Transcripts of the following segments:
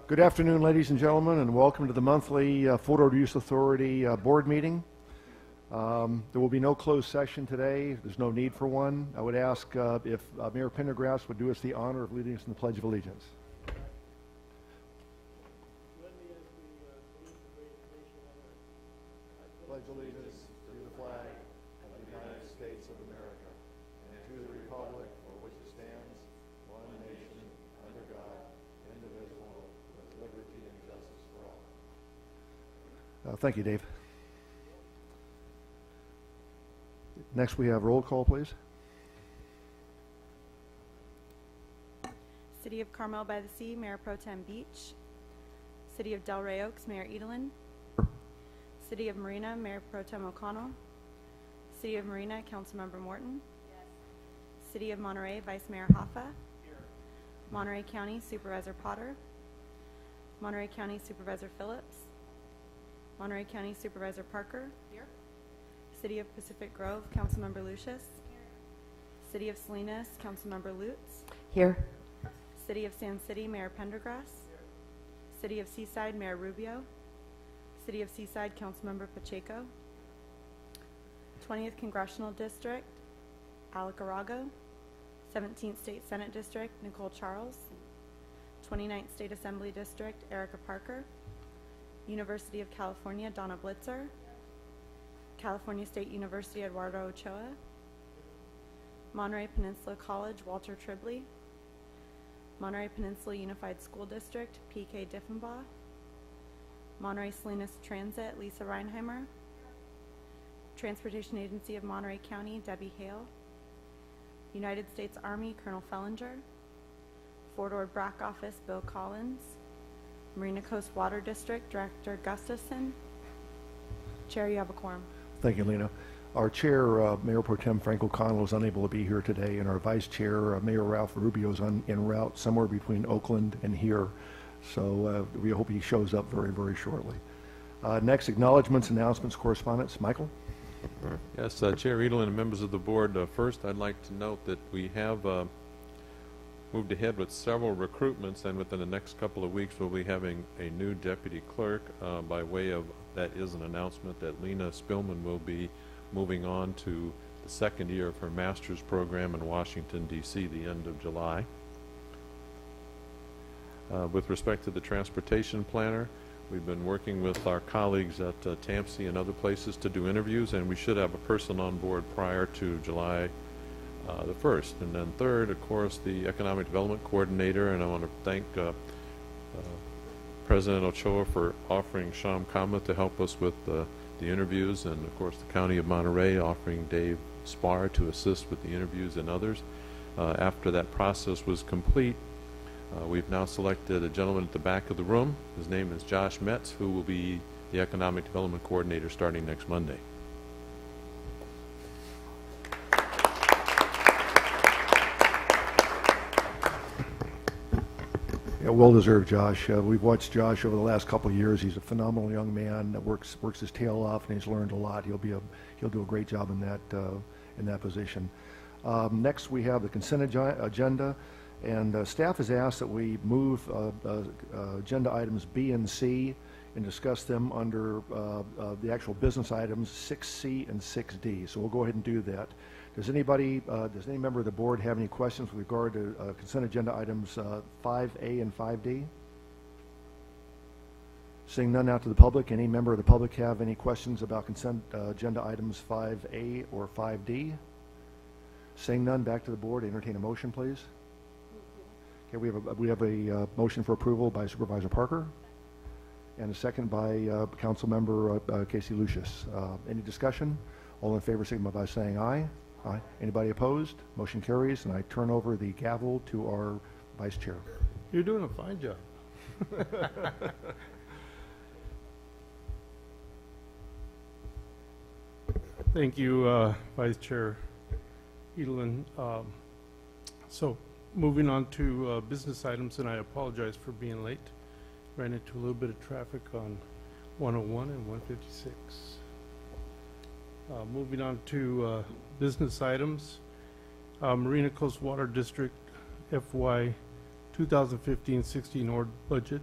Good afternoon, ladies and gentlemen, and welcome to the monthly FORA Use Authority board meeting. There will be no closed session today. There's no need for one. I would ask if Mayor Pendergrass would do us the honor of leading us in the Pledge of Allegiance. Pledge allegiance to the flag of the United States of America and to the republic for which it stands, one nation, under God, indivisible, with liberty and justice for all. Thank you, Dave. Next, we have roll call, please. City of Carmel by the Sea, Mayor Pro Tem Beach. City of Delray Oaks, Mayor Edelin. City of Marina, Mayor Pro Tem O'Connell. City of Marina, Councilmember Morton. Yes. City of Monterey, Vice Mayor Hoffa. Here. Monterey County, Supervisor Potter. Monterey County Supervisor Phillips. Monterey County Supervisor Parker. Here. City of Pacific Grove, Councilmember Lucius. Here. City of Salinas, Councilmember Lutz. Here. City of San City, Mayor Pendergrass. Here. City of Seaside, Mayor Rubio. City of Seaside, Councilmember Pacheco. 20th Congressional District, Alec Arago. 17th State Senate District, Nicole Charles. 29th State Assembly District, Erica Parker. University of California, Donna Blitzer. California State University, Eduardo Ochoa. Monterey Peninsula College, Walter Tribley. Monterey Peninsula Unified School District, P.K. Diffenbaugh. Monterey Salinas Transit, Lisa Reinheimer. Transportation Agency of Monterey County, Debbie Hale. United States Army, Colonel Fellinger. Fort Ord BRAC Office, Bill Collins. Marina Coast Water District, Director Gustafson. Chair, you have a quorum. Thank you, Lena. Our chair, Mayor Pro Tem Frank O'Connell, is unable to be here today, and our vice chair, Mayor Ralph Rubio, is en route somewhere between Oakland and here. So we hope he shows up very, very shortly. Next, acknowledgments, announcements, correspondence. Michael? Yes, Chair Edelin and members of the board, first I'd like to note that we have moved ahead with several recruitments, and within the next couple of weeks we'll be having a new deputy clerk. By way of that is an announcement that Lena Spillman will be moving on to the second year of her master's program in Washington, D.C., the end of July. With respect to the transportation planner, we've been working with our colleagues at TAMSI and other places to do interviews, and we should have a person on board prior to July the 1st. And then third, of course, the Economic Development Coordinator, and I want to thank President Ochoa for offering Sham Kama to help us with the interviews, and of course the County of Monterey offering Dave Spar to assist with the interviews and others. After that process was complete, we've now selected a gentleman at the back of the room. His name is Josh Metz, who will be the Economic Development Coordinator starting next Monday. Yeah, well deserved, Josh. We've watched Josh over the last couple of years. He's a phenomenal young man that works his tail off, and he's learned a lot. He'll do a great job in that position. Next, we have the consent agenda, and staff has asked that we move agenda items B and C and discuss them under the actual business items 6C and 6D. So we'll go ahead and do that. Does any member of the board have any questions with regard to consent agenda items 5A and 5D? Seeing none, out to the public. Any member of the public have any questions about consent agenda items 5A or 5D? Seeing none, back to the board. Entertain a motion, please. Okay, we have a motion for approval by Supervisor Parker, and a second by Council Member Casey Lucius. Any discussion? All in favor signify by saying aye. Aye. Anybody opposed? Motion carries, and I turn over the gavel to our vice chair. You're doing a fine job. Thank you, Vice Chair Edelin. So moving on to business items, and I apologize for being late. Ran into a little bit of traffic on 101 and 156. Moving on to business items, Marina Coast Water District FY 2015-16 budget.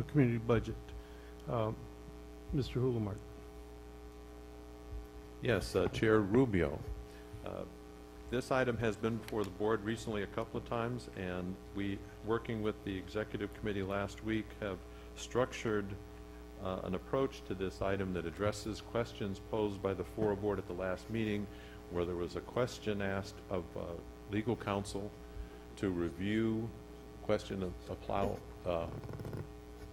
community budget. Mr. Hulemart. Yes, Chair Rubio. This item has been before the board recently a couple of times, and we, working with the executive committee last week, have structured an approach to this item that addresses questions posed by the FORA board at the last meeting, where there was a question asked of legal counsel to review question of apply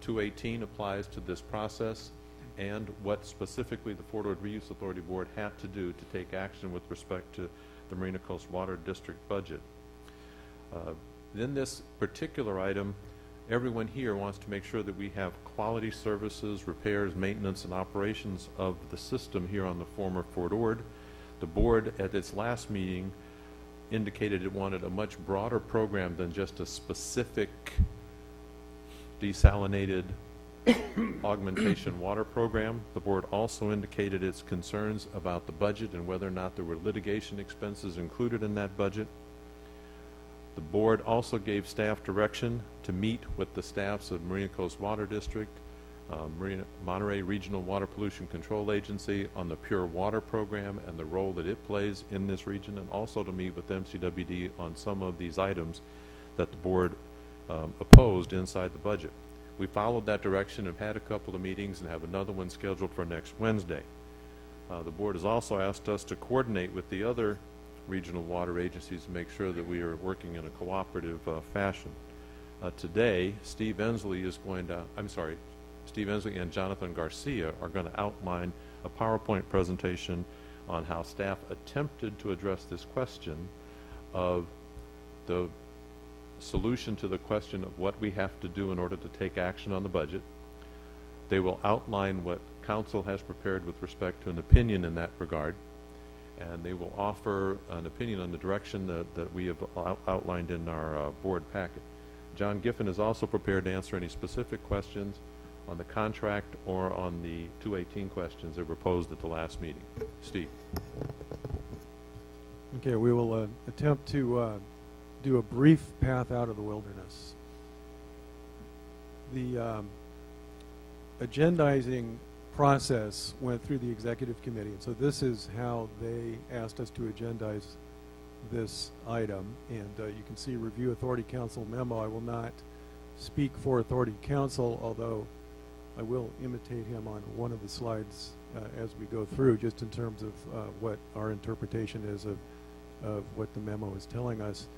218 applies to this process, and what specifically the Fort Ord Reuse Authority Board had to do to take action with respect to the Marina Coast Water District budget. In this particular item, everyone here wants to make sure that we have quality services, repairs, maintenance, and operations of the system here on the former Fort Ord. The board at its last meeting indicated it wanted a much broader program than just a specific desalinated augmentation water program. The board also indicated its concerns about the budget and whether or not there were litigation expenses included in that budget. The board also gave staff direction to meet with the staffs of Marina Coast Water District, Monterey Regional Water Pollution Control Agency on the Pure Water Program and the role that it plays in this region, and also to meet with MCWD on some of these items that the board opposed inside the budget. We followed that direction and had a couple of meetings and have another one scheduled for next Wednesday. The board has also asked us to coordinate with the other regional water agencies to make sure that we are working in a cooperative fashion. Today, Steve Ensley and Jonathan Garcia are going to outline a PowerPoint presentation on how staff attempted to address this question of the solution to the question of what we have to do in order to take action on the budget. They will outline what council has prepared with respect to an opinion in that regard, and they will offer an opinion on the direction that we have outlined in our board packet. John Giffen is also prepared to answer any specific questions on the contract or on the 218 questions that were posed at the last meeting. Steve. Okay, we will attempt to do a brief path out of the wilderness. The agendizing process went through the executive committee, and so this is how they asked us to agendize this item. And you can see review authority council memo. I will not speak for authority council, although I will imitate him on one of the slides as we go through, just in terms of what our interpretation is of what the memo is telling us.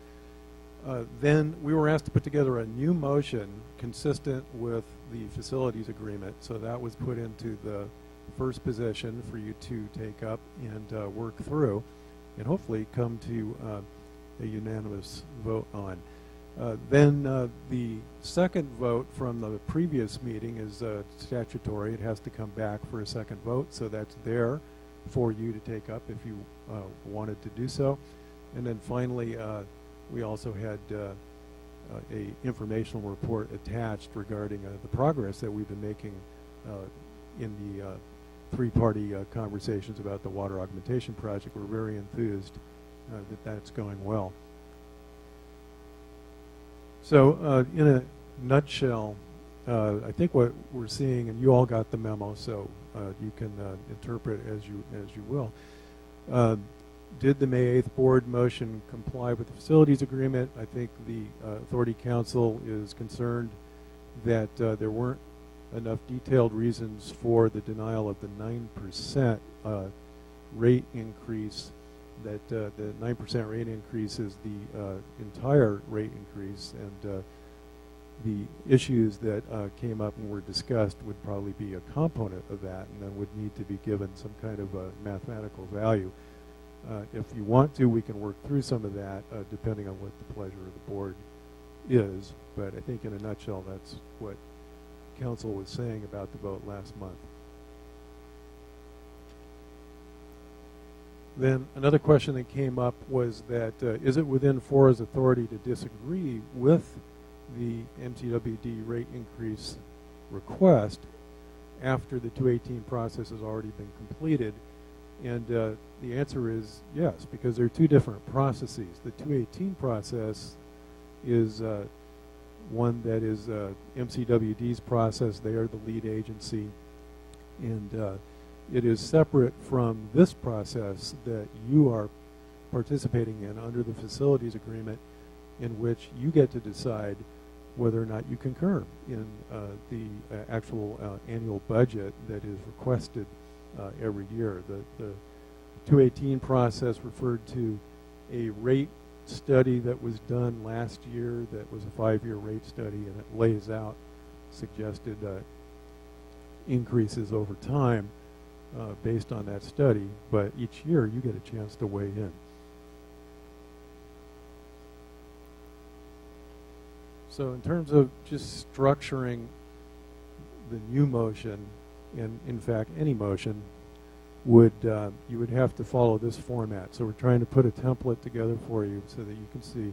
Then we were asked to put together a new motion consistent with the facilities agreement. So that was put into the first position for you to take up and work through and hopefully come to a unanimous vote on. Then the second vote from the previous meeting is statutory. It has to come back for a second vote, so that's there for you to take up if you wanted to do so. And then finally, we also had a informational report attached regarding the progress that we've been making in the three-party conversations about the water augmentation project. We're very enthused that that's going well. So in a nutshell, I think what we're seeing, and you all got the memo, so you can interpret as you will. Did the May 8th board motion comply with the facilities agreement? I think the authority council is concerned that there weren't enough detailed reasons for the denial of the 9% rate increase, that the 9% rate increase is the entire rate increase, and the issues that came up and were discussed would probably be a component of that, and then would need to be given some kind of a mathematical value. If you want to, we can work through some of that depending on what the pleasure of the board is, but I think in a nutshell that's what council was saying about the vote last month. Then another question that came up was that is it within FORA's authority to disagree with the MCWD rate increase request after the 218 process has already been completed? And the answer is yes, because there are two different processes. The 218 process is one that is MCWD's process. They are the lead agency, and it is separate from this process that you are participating in under the facilities agreement, in which you get to decide whether or not you concur in the actual annual budget that is requested every year. The 218 process referred to a rate study that was done last year that was a 5-year rate study, and it lays out suggested increases over time based on that study, but each year you get a chance to weigh in. So in terms of just structuring the new motion, and in fact any motion, would you would have to follow this format. So we're trying to put a template together for you so that you can see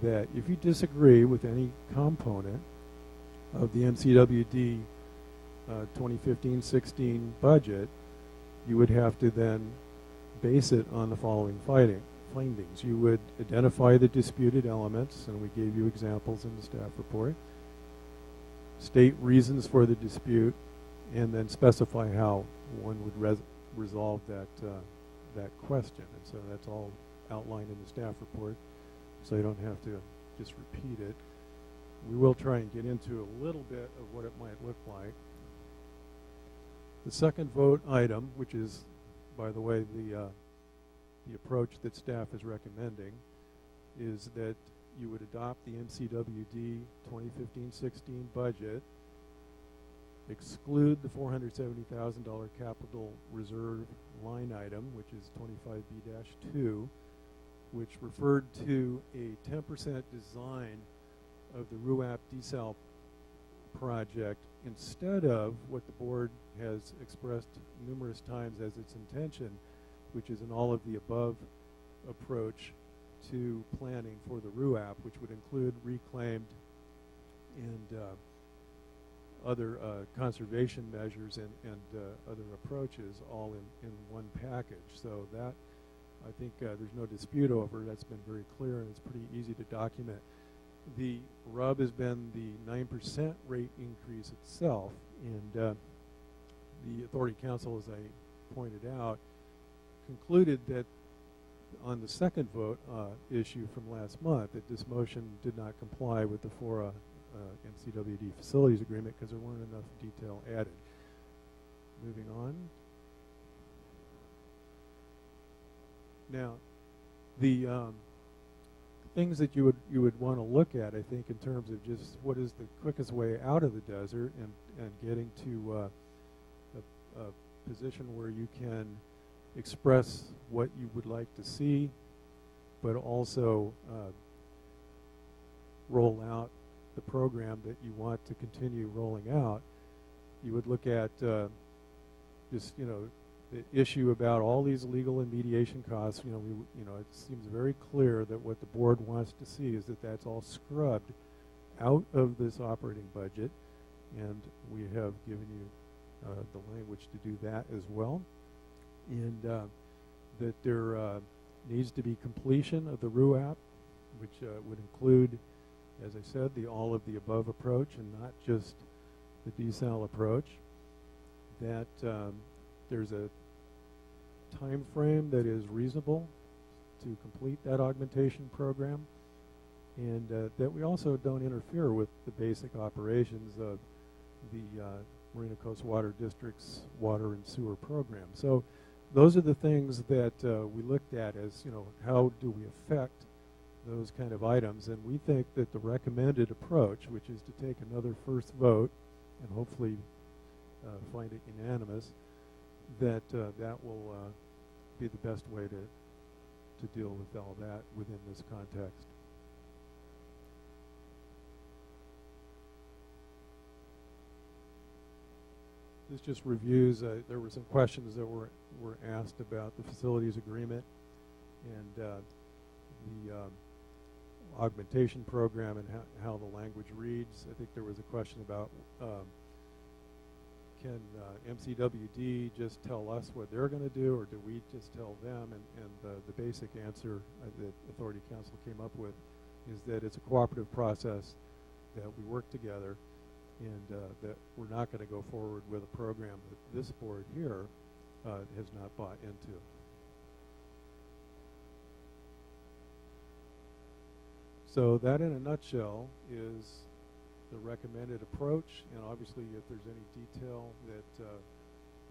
that if you disagree with any component of the MCWD 2015-16 budget, you would have to then base it on the following findings. You would identify the disputed elements, and we gave you examples in the staff report, state reasons for the dispute, and then specify how one would resolve that question. And so that's all outlined in the staff report, so you don't have to just repeat it. We will try and get into a little bit of what it might look like. The second vote item, which is, by the way, the approach that staff is recommending, is that you would adopt the MCWD 2015-16 budget, exclude the $470,000 capital reserve line item, which is 25B-2, which referred to a 10% design of the RUAP desal project instead of what the board has expressed numerous times as its intention, which is an all-of-the-above approach to planning for the RUAP, which would include reclaimed and other conservation measures and other approaches all in one package. So that, I think there's no dispute over. That's been very clear, and it's pretty easy to document. The rub has been the 9% rate increase itself, and the Authority Council, as I pointed out, concluded that on the second vote issue from last month, that this motion did not comply with the FORA MCWD facilities agreement because there weren't enough detail added. Moving on. Now, the things that you would want to look at, I think, in terms of just what is the quickest way out of the desert and getting to a position where you can express what you would like to see, but also roll out the program that you want to continue rolling out. You would look at just, the issue about all these legal and mediation costs. It seems very clear that what the board wants to see is that that's all scrubbed out of this operating budget, and we have given you the language to do that as well. And that there needs to be completion of the RUAP, which would include, as I said, the all-of-the-above approach and not just the desal approach. That there's a time frame that is reasonable to complete that augmentation program, and that we also don't interfere with the basic operations of the Marina Coast Water District's water and sewer program. So those are the things that we looked at as, how do we affect those kind of items. And we think that the recommended approach, which is to take another first vote and hopefully find it unanimous, that that will be the best way to deal with all that within this context. This just reviews, there were some questions that were asked about the facilities agreement and the augmentation program and how the language reads. I think there was a question about can MCWD just tell us what they're going to do, or do we just tell them? And the basic answer that Authority Council came up with is that it's a cooperative process, that we work together, and that we're not going to go forward with a program that this board here has not bought into. So that, in a nutshell, is the recommended approach. And obviously, if there's any detail that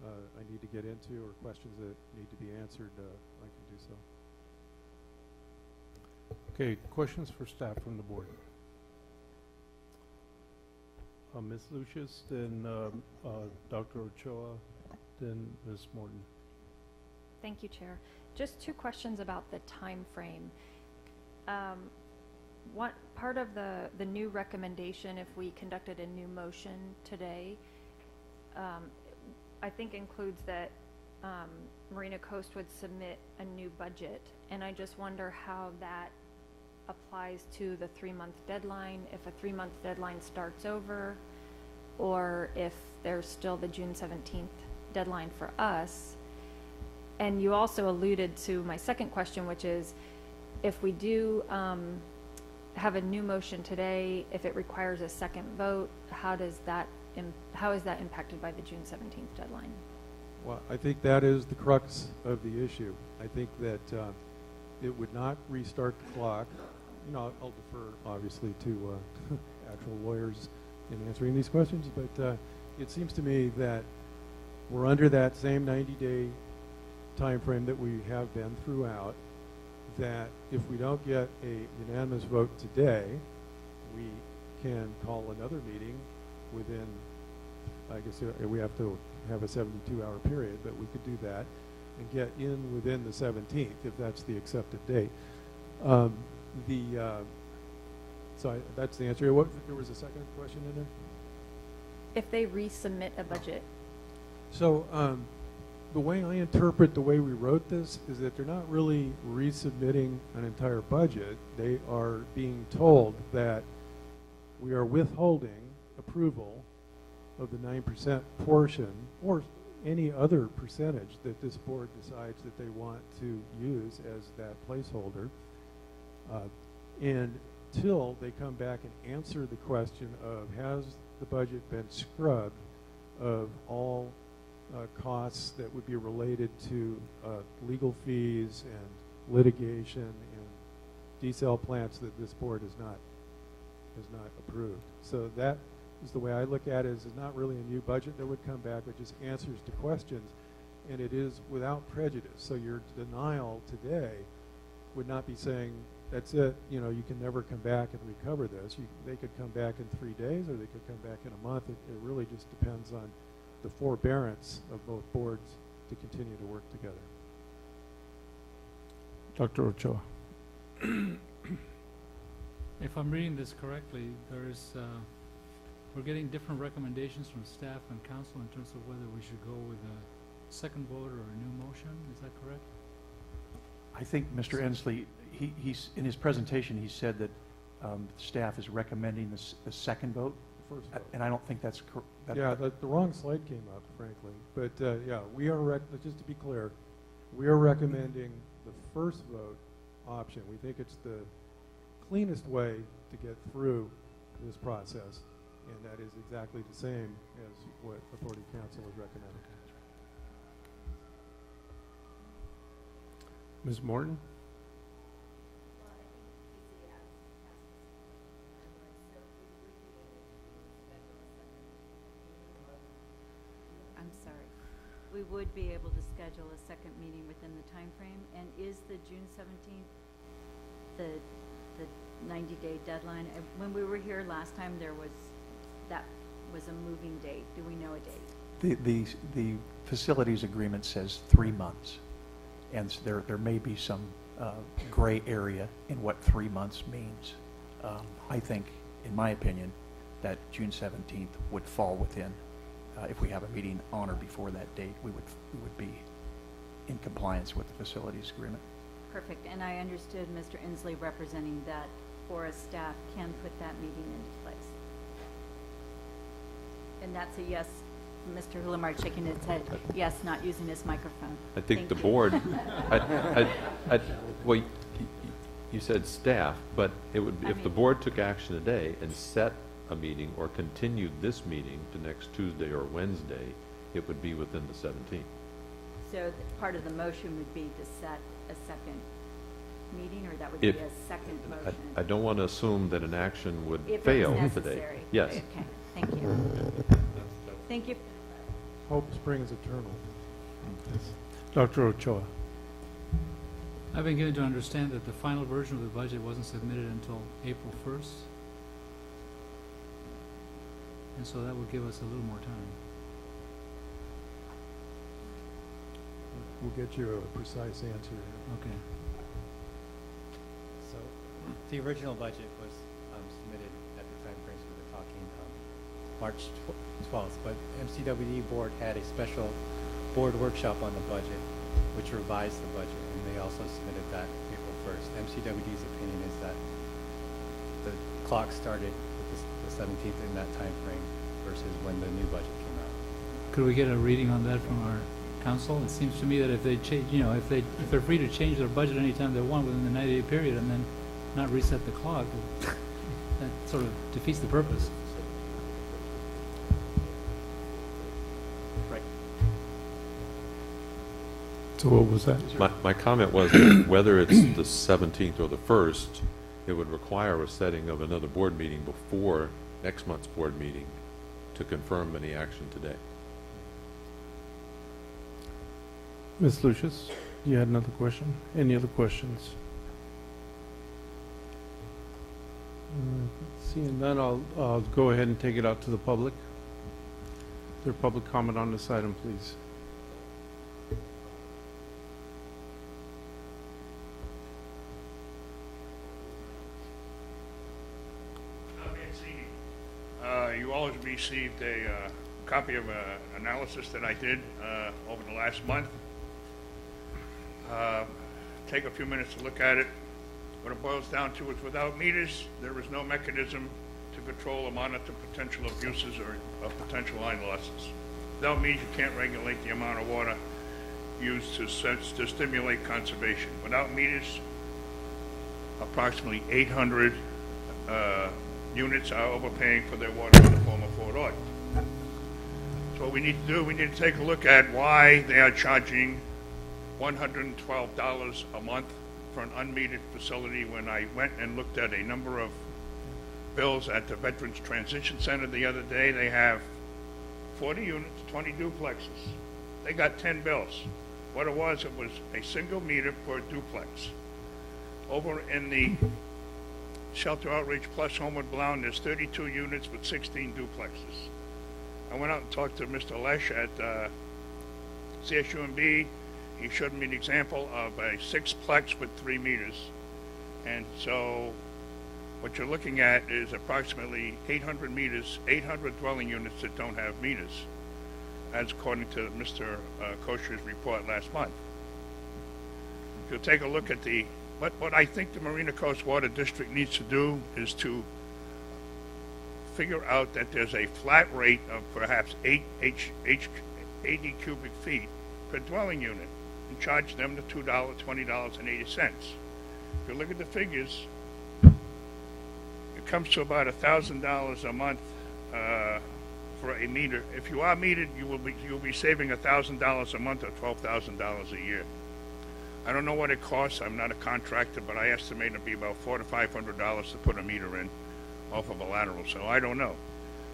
I need to get into or questions that need to be answered, I can do so. Okay, questions for staff from the board? Ms. Lucius, then Dr. Ochoa, then Ms. Morton. Thank you, Chair. Just two questions about the time frame. What part of the new recommendation, if we conducted a new motion today, I think includes that Marina Coast would submit a new budget, and I just wonder how that applies to the 3-month deadline, if a 3-month deadline starts over, or if there's still the June 17th deadline for us. And you also alluded to my second question, which is if we do have a new motion today, if it requires a second vote, how is that impacted by the June 17th deadline? Well, I think that is the crux of the issue. I think that it would not restart the clock. You know, I'll defer, obviously, to actual lawyers in answering these questions, but it seems to me that we're under that same 90-day time frame that we have been throughout, that if we don't get a unanimous vote today, we can call another meeting within, I guess we have to have a 72-hour period, but we could do that and get in within the 17th if that's the accepted date. That's the answer. There was a second question in there? If they resubmit a budget. So the way I interpret the way we wrote this is that they're not really resubmitting an entire budget. They are being told that we are withholding approval of the 9% portion or any other percentage that this board decides that they want to use as that placeholder. And until they come back and answer the question of has the budget been scrubbed of all costs that would be related to legal fees and litigation and desal plants that this board has not approved. So that is the way I look at it. Is not really a new budget that would come back, but just answers to questions, and it is without prejudice. So your denial today would not be saying that's it. You know, you can never come back and recover this. They could come back in 3 days, or they could come back in a month. It really just depends on the forbearance of both boards to continue to work together. Dr. Ochoa. If I'm reading this correctly, we're getting different recommendations from staff and council in terms of whether we should go with a second vote or a new motion. Is that correct? I think Mr. Ensley, he's in his presentation, he said that staff is recommending the second vote. First vote. And I don't think that's correct. Yeah, the wrong slide came up, frankly. But yeah, we are, just to be clear, we are recommending the first vote option. We think it's the cleanest way to get through this process, and that is exactly the same as what Authority Council has recommended. Ms. Morton? I'm sorry. We would be able to schedule a second meeting within the time frame. And is the June 17th the 90-day deadline? When we were here last time, that was a moving date. Do we know a date? The facilities agreement says 3 months, and there may be some gray area in what 3 months means. I think, in my opinion, that June 17th would fall within. If we have a meeting on or before that date, we would be in compliance with the facilities agreement. Perfect. And I understood Mr. Inslee representing that FORA staff can put that meeting into place. And that's a yes. Mr. Hulamard shaking his head, yes, not using his microphone. I think Thank the you. board, well, you said staff, but it would, if the board took action today and set a meeting or continued this meeting to next Tuesday or Wednesday, it would be within the 17th. So part of the motion would be to set a second meeting, or that would be a second motion? I don't want to assume that an action would If it's fail today. necessary. Yes. Okay, thank you. Thank you. Hope springs eternal. Dr. Ochoa. I've been given to understand that the final version of the budget wasn't submitted until April 1st. And so that would give us a little more time. We'll get you a precise answer. Okay. So, the original budget was submitted at the time frames we were talking, March 12th, but MCWD board had a special board workshop on the budget, which revised the budget, and they also submitted that April 1st. MCWD's opinion is that the clock started with the 17th in that time frame versus when the new budget came out. Could we get a reading on that from our council? It seems to me that if they change, you know, if they're free to change their budget anytime they want within the 90-day period and then not reset the clock, that sort of defeats the purpose. Right. So what was that? My comment was that whether it's the 17th or the 1st, it would require a setting of another board meeting before next month's board meeting to confirm any action today. Ms. Lucius, you had another question? Any other questions? Seeing none, I'll go ahead and take it out to the public. Is there public comment on this item, please? You all have received a copy of an analysis that I did over the last month. Take a few minutes to look at it. What it boils down to is without meters, there is no mechanism to control or monitor potential abuses or potential line losses. Without meters, you can't regulate the amount of water used to stimulate conservation. Without meters, approximately 800 units are overpaying for their water in the form of Fort Ord. So what we need to do, we need to take a look at why they are charging $112 a month for an unmetered facility. When I went and looked at a number of bills at the Veterans Transition Center the other day, they have 40 units, 20 duplexes. They got 10 bills. What it was a single meter per duplex. Over in the Shelter Outreach Plus Homeward Bound, there's 32 units with 16 duplexes. I went out and talked to Mr. Lesh at CSUMB. He showed me an example of a sixplex with 3 meters. And so what you're looking at is approximately 800 meters, 800 dwelling units that don't have meters, as according to Mr. Kosher's report last month. If you'll take a look at what I think the Marina Coast Water District needs to do is to figure out that there's a flat rate of perhaps 80 cubic feet per dwelling unit and charge them the $20.80. If you look at the figures, it comes to about $1,000 a month for a meter. If you are metered, you'll be saving $1,000 a month or $12,000 a year. I don't know what it costs. I'm not a contractor, but I estimate it'd be about $400 to $500 to put a meter in off of a lateral, so I don't know.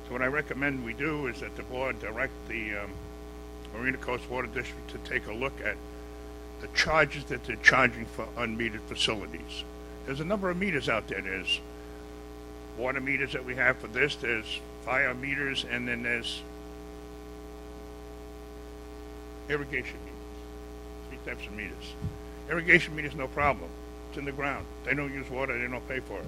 So what I recommend we do is that the board direct the Marina Coast Water District to take a look at the charges that they're charging for unmetered facilities. There's a number of meters out there. There's water meters that we have for this, there's fire meters, and then there's irrigation meters. 3 types of meters. Irrigation meters, no problem. It's in the ground. They don't use water, they don't pay for it.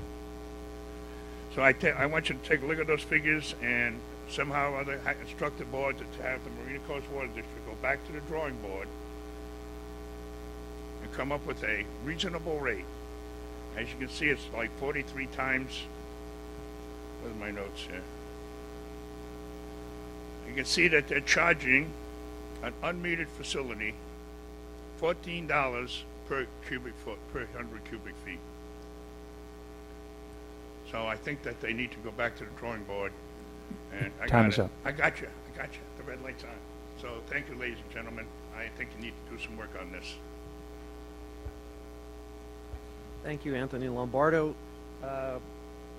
So I want you to take a look at those figures and somehow or other instruct the board to have the Marina Coast Water District go back to the drawing board and come up with a reasonable rate. As you can see, it's like 43 times. Where's my notes here? You can see that they're charging an unmetered facility $14 per cubic foot, per 100 cubic feet. So I think that they need to go back to the drawing board. And I Time got is it. up. I got you. The red light's on. So thank you, ladies and gentlemen. I think you need to do some work on this. Thank you, Anthony Lombardo.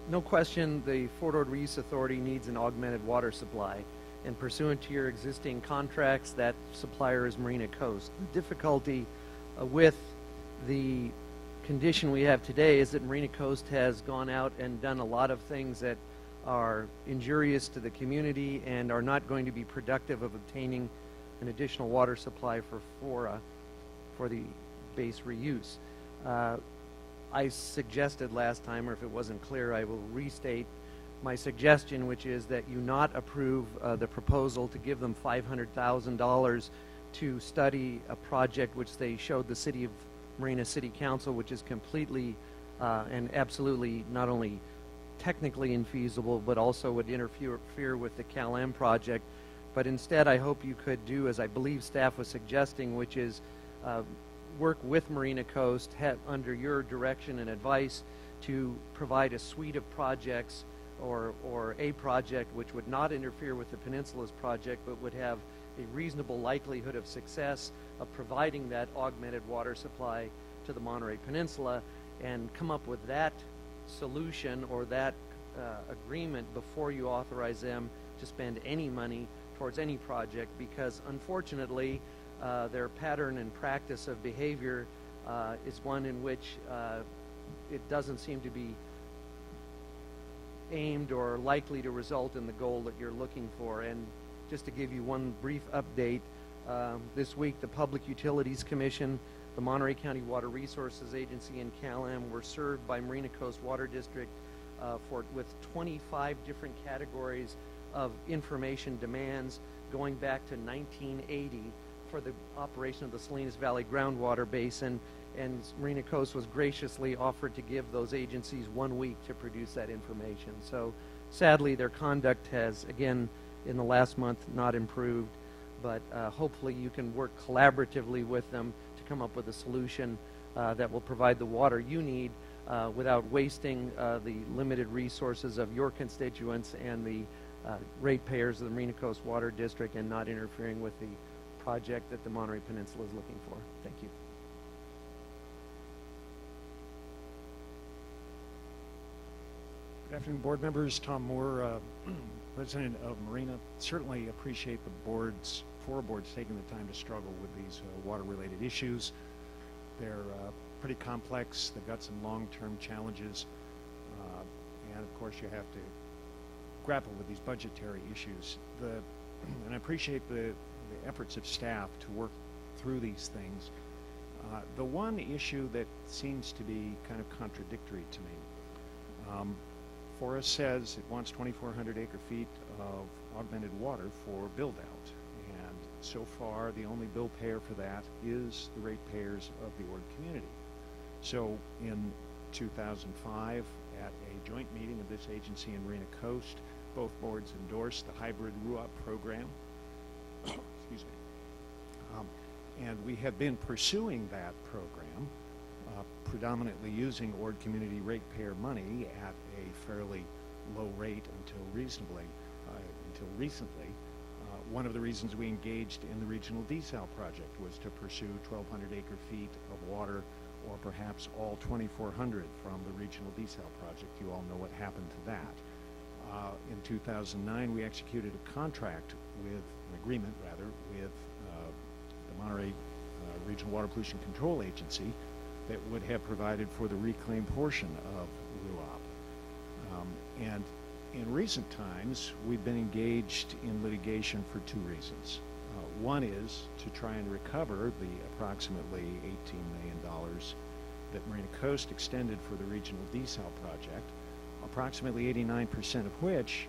No question, the Fort Ord Reuse Authority needs an augmented water supply. And pursuant to your existing contracts, that supplier is Marina Coast. The difficulty with the condition we have today is that Marina Coast has gone out and done a lot of things that are injurious to the community and are not going to be productive of obtaining an additional water supply for FORA for the base reuse. I suggested last time, or if it wasn't clear, I will restate my suggestion, which is that you not approve the proposal to give them $500,000 to study a project which they showed the City of Marina City Council, which is completely and absolutely not only technically infeasible, but also would interfere with the Cal-Am project. But instead, I hope you could do, as I believe staff was suggesting, which is work with Marina Coast under your direction and advice to provide a suite of projects or a project which would not interfere with the Peninsula's project, but would have a reasonable likelihood of success of providing that augmented water supply to the Monterey Peninsula, and come up with that solution or that agreement before you authorize them to spend any money towards any project, because unfortunately their pattern and practice of behavior is one in which it doesn't seem to be aimed or likely to result in the goal that you're looking for. And just to give you one brief update, this week the Public Utilities Commission, the Monterey County Water Resources Agency, and Cal-Am were served by Marina Coast Water District with 25 different categories of information demands going back to 1980 for the operation of the Salinas Valley groundwater basin, and Marina Coast was graciously offered to give those agencies 1 week to produce that information. So sadly, their conduct has, again, in the last month, not improved, but hopefully you can work collaboratively with them to come up with a solution that will provide the water you need without wasting the limited resources of your constituents and the ratepayers of the Marina Coast Water District, and not interfering with the project that the Monterey Peninsula is looking for. Thank you. Good afternoon, board members. Tom Moore, President of Marina. Certainly appreciate the board's, FORA board's taking the time to struggle with these water-related issues. They're pretty complex. They've got some long-term challenges. And of course, you have to grapple with these budgetary issues. And I appreciate the efforts of staff to work through these things. The one issue that seems to be kind of contradictory to me, FORA says it wants 2,400 acre-feet of augmented water for build-out, and so far the only bill payer for that is the ratepayers of the Ord community. So in 2005, at a joint meeting of this agency and Marina Coast, both boards endorsed the hybrid RUAP program. Excuse me. And we have been pursuing that program, predominantly using Ord community ratepayer money at a fairly low rate until recently. One of the reasons we engaged in the regional desal project was to pursue 1,200 acre-feet of water, or perhaps all 2,400 from the regional desal project. You all know what happened to that. In 2009, we executed a contract with, an agreement rather, with the Monterey Regional Water Pollution Control Agency that would have provided for the reclaimed portion of RUAP. And in recent times, we've been engaged in litigation for two reasons. One is to try and recover the approximately $18 million that Marina Coast extended for the regional desal project, approximately 89% of which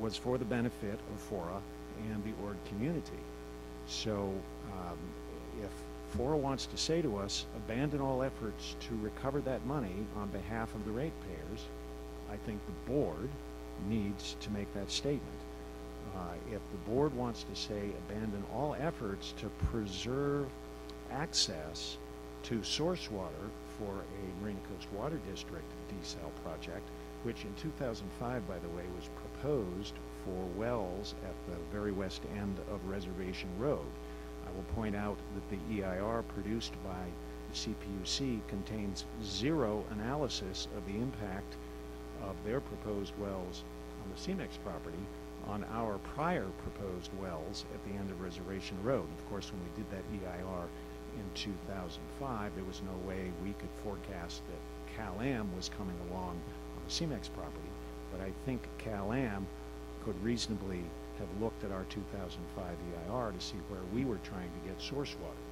was for the benefit of FORA and the Ord community. So if FORA wants to say to us, abandon all efforts to recover that money on behalf of the ratepayers, I think the board needs to make that statement. If the board wants to say abandon all efforts to preserve access to source water for a Marina Coast Water District desal project, which in 2005, by the way, was proposed for wells at the very west end of Reservation Road. I will point out that the EIR produced by the CPUC contains zero analysis of the impact of their proposed wells on the CMEX property on our prior proposed wells at the end of Reservation Road. Of course, when we did that EIR in 2005, there was no way we could forecast that Cal-Am was coming along on the CMEX property, but I think Cal-Am could reasonably have looked at our 2005 EIR to see where we were trying to get source water.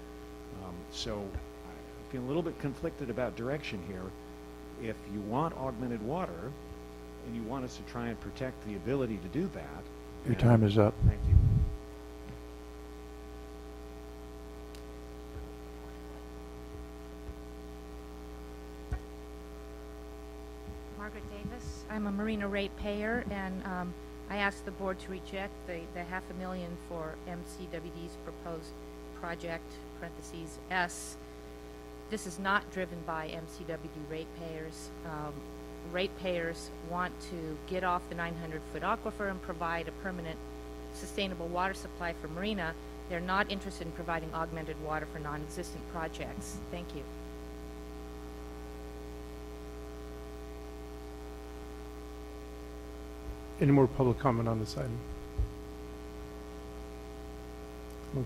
So I feel a little bit conflicted about direction here. If you want augmented water, and you want us to try and protect the ability to do that. Your time is up. Thank you. Margaret Davis. I'm a marina ratepayer, and I asked the board to reject the $500,000 for MCWD's proposed project, parentheses S. This is not driven by MCWD ratepayers. Ratepayers want to get off the 900-foot aquifer and provide a permanent sustainable water supply for marina. They're not interested in providing augmented water for non-existent projects. Thank you. Any more public comment on this item?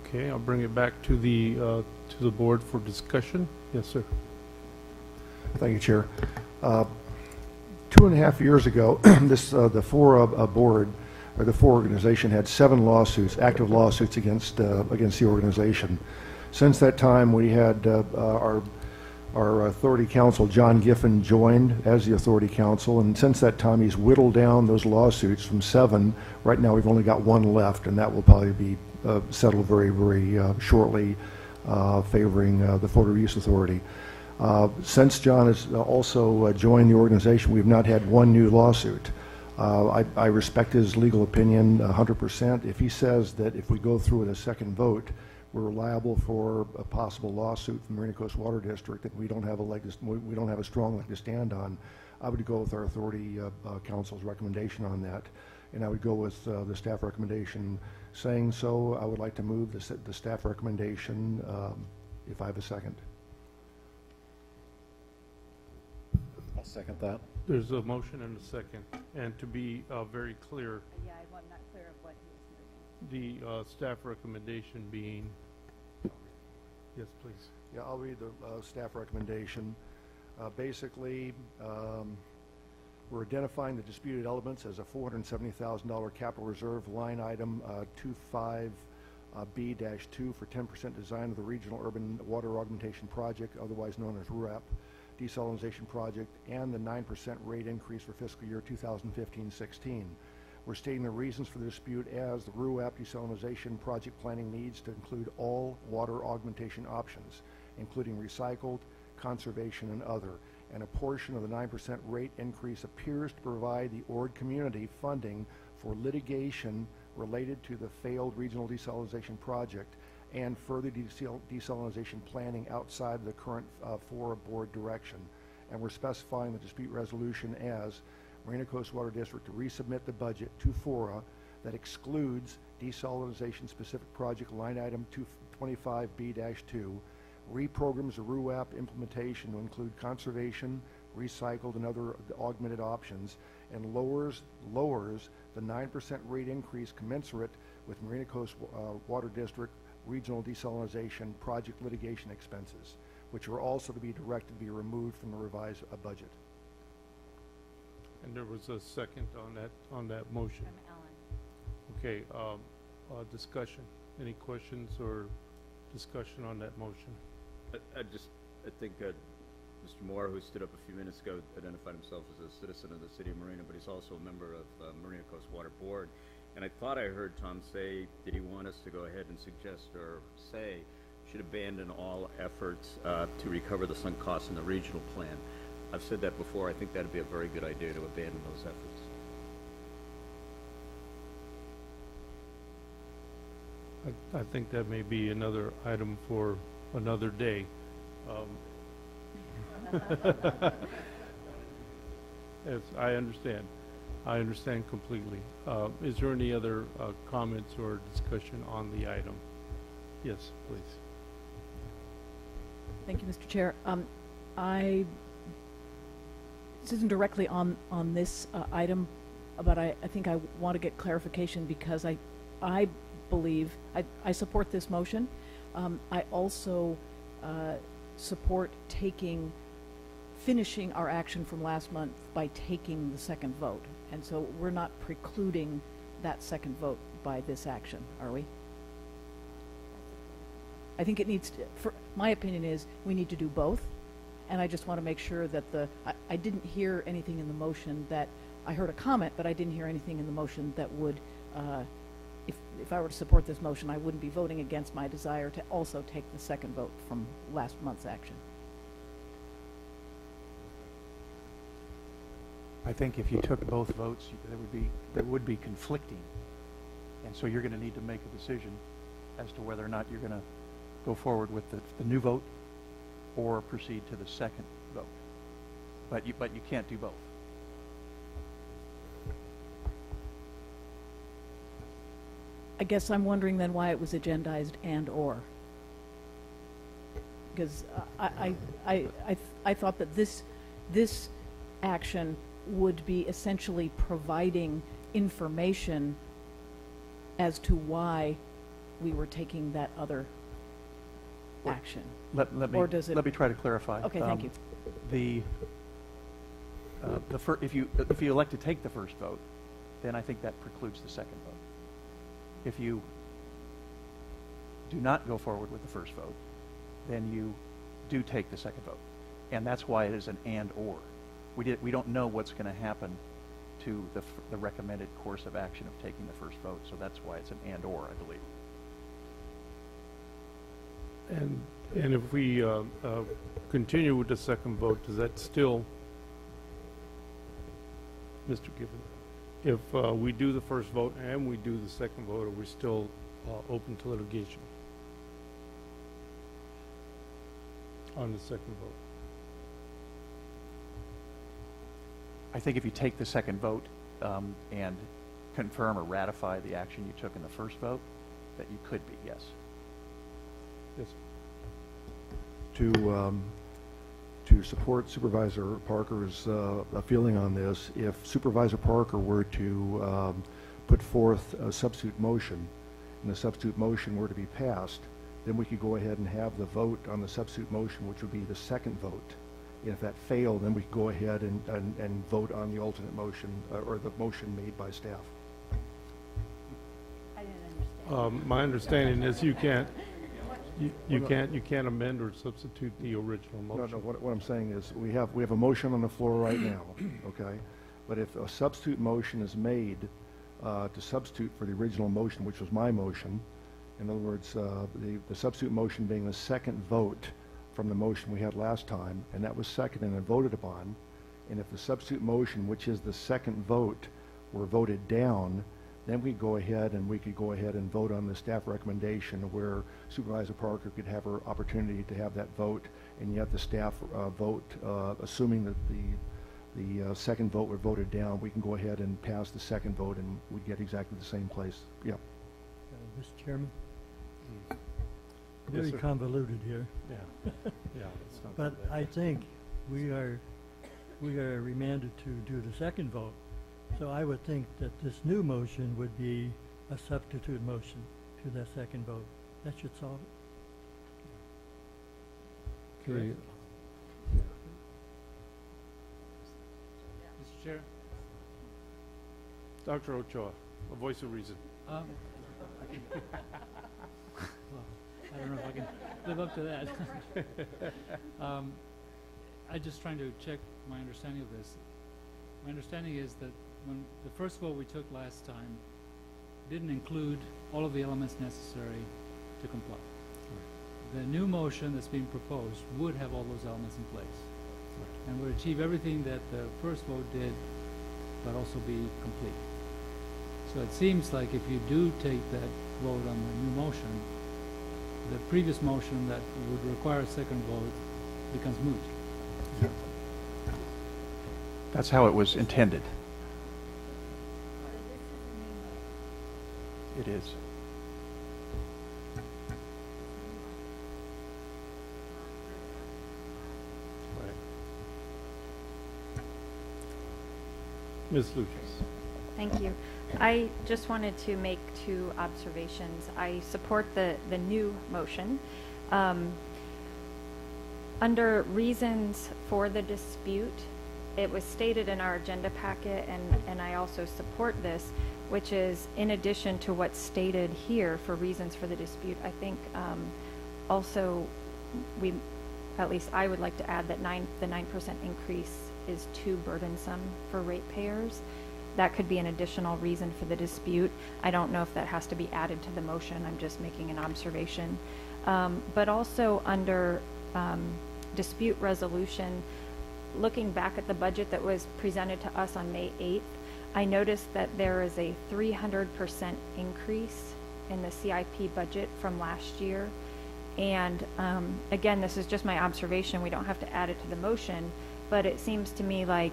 Okay, I'll bring it back to the board for discussion. Yes, sir. Thank you, Chair. 2.5 years ago, the FORA board, or the FORA organization, had 7 lawsuits, active lawsuits against the organization. Since that time, we had our authority counsel, John Giffen, joined as the authority counsel, and since that time, he's whittled down those lawsuits from 7. Right now, we've only got 1 left, and that will probably be settled very, very shortly, favoring the FORA Use Authority. Since John has also joined the organization, we have not had 1 new lawsuit. I respect his legal opinion 100%. If he says that if we go through with a second vote, we're liable for a possible lawsuit from the Marina Coast Water District, that we don't have a strong leg to stand on, I would go with our authority council's recommendation on that, and I would go with the staff recommendation. Saying so, I would like to move the staff recommendation, if I have a second. I'll second that. There's a motion and a second. And to be very clear, Yeah, I'm not clear of what he was moving. the staff recommendation being, yes, please. Yeah, I'll read the staff recommendation. Basically, we're identifying the disputed elements as a $470,000 capital reserve line item 25B-2 for 10% design of the Regional Urban Water Augmentation Project, otherwise known as RUAP, desalinization project, and the 9% rate increase for fiscal year 2015-16. We're stating the reasons for the dispute as the RUAP desalinization project planning needs to include all water augmentation options, including recycled, conservation, and other, and a portion of the 9% rate increase appears to provide the ORD community funding for litigation related to the failed regional desalinization project and further desalinization planning outside of the current FORA board direction. And we're specifying the dispute resolution as Marina Coast Water District to resubmit the budget to FORA that excludes desalinization specific project line item 25B-2, reprograms the RUAP implementation to include conservation, recycled, and other augmented options, and lowers the 9% rate increase commensurate with Marina Coast Water District regional desalinization project litigation expenses, which are also to be directed to be removed from the revised budget. And there was a second on that motion. From Ellen. Okay, discussion. Any questions or discussion on that motion? I think Mr. Moore, who stood up a few minutes ago, identified himself as a citizen of the city of Marina, but he's also a member of Marina Coast Water Board. And I thought I heard Tom say, did he want us to go ahead and suggest or say should abandon all efforts to recover the sunk costs in the regional plan? I've said that before. I think that would be a very good idea to abandon those efforts. I think that may be another item for another day. Yes, I understand. I understand completely. Is there any other comments or discussion on the item? Yes, please. Thank you, Mr. Chair. This isn't directly on this item, but I think I want to get clarification because I believe, I support this motion. I also support finishing our action from last month by taking the second vote. And so we're not precluding that second vote by this action, are we? I think it needs to, my opinion is we need to do both. And I just want to make sure that I didn't hear anything in the motion that, I heard a comment, but I didn't hear anything in the motion that would, if I were to support this motion, I wouldn't be voting against my desire to also take the second vote from last month's action. I think if you took both votes, that would be conflicting. And so you're going to need to make a decision as to whether or not you're going to go forward with the new vote or proceed to the second vote. But you can't do both. I guess I'm wondering then why it was agendized and/or. Because I thought that this action would be essentially providing information as to why we were taking that other action. Let me try to clarify. Okay, thank you. If you elect to take the first vote, then I think that precludes the second vote. If you do not go forward with the first vote, then you do take the second vote, and that's why it is an and/or. We don't know what's going to happen to the recommended course of action of taking the first vote, so that's why it's an and/or, I believe. And if we continue with the second vote, does that still, Mr. Gibbon, if we do the first vote and we do the second vote, are we still open to litigation on the second vote? I think if you take the second vote and confirm or ratify the action you took in the first vote, that you could be, yes. Yes. To support Supervisor Parker's feeling on this, if Supervisor Parker were to put forth a substitute motion, and the substitute motion were to be passed, then we could go ahead and have the vote on the substitute motion, which would be the second vote. If that failed, then we could go ahead and vote on the alternate motion, or the motion made by staff. I didn't understand. My understanding is you can't amend or substitute the original motion. No, what I'm saying is we have a motion on the floor right now, okay? But if a substitute motion is made to substitute for the original motion, which was my motion, in other words, the substitute motion being the second vote from the motion we had last time, and that was seconded and voted upon, and if the substitute motion, which is the second vote, were voted down, then we could go ahead and vote on the staff recommendation where Supervisor Parker could have her opportunity to have that vote, and yet the staff vote, assuming that the second vote were voted down, we can go ahead and pass the second vote and we get exactly the same place. Yeah. Mr. Chairman? Yes, Very sir. convoluted here. Yeah, yeah. It's not But so bad. I think we are remanded to do the second vote. So I would think that this new motion would be a substitute motion to that second vote. That should solve it. Okay. Mr. Chair? Dr. Ochoa, a voice of reason. Well, I don't know if I can live up to that. I'm just trying to check my understanding of this. My understanding is that when the first vote we took last time didn't include all of the elements necessary to comply. The new motion that's being proposed would have all those elements in place and would achieve everything that the first vote did, but also be complete. So it seems like if you do take that vote on the new motion, the previous motion that would require a second vote becomes moot. That's how it was intended. It is. Right. Ms. Lucas. Thank you. I just wanted to make 2 observations. I support the new motion. Under reasons for the dispute, it was stated in our agenda packet, and I also support this, which is in addition to what's stated here for reasons for the dispute, I think also at least I would like to add that the 9% increase is too burdensome for ratepayers. That could be an additional reason for the dispute. I don't know if that has to be added to the motion. I'm just making an observation. But also under dispute resolution, looking back at the budget that was presented to us on May 8th, I noticed that there is a 300% increase in the CIP budget from last year. And again, this is just my observation. We don't have to add it to the motion, but it seems to me like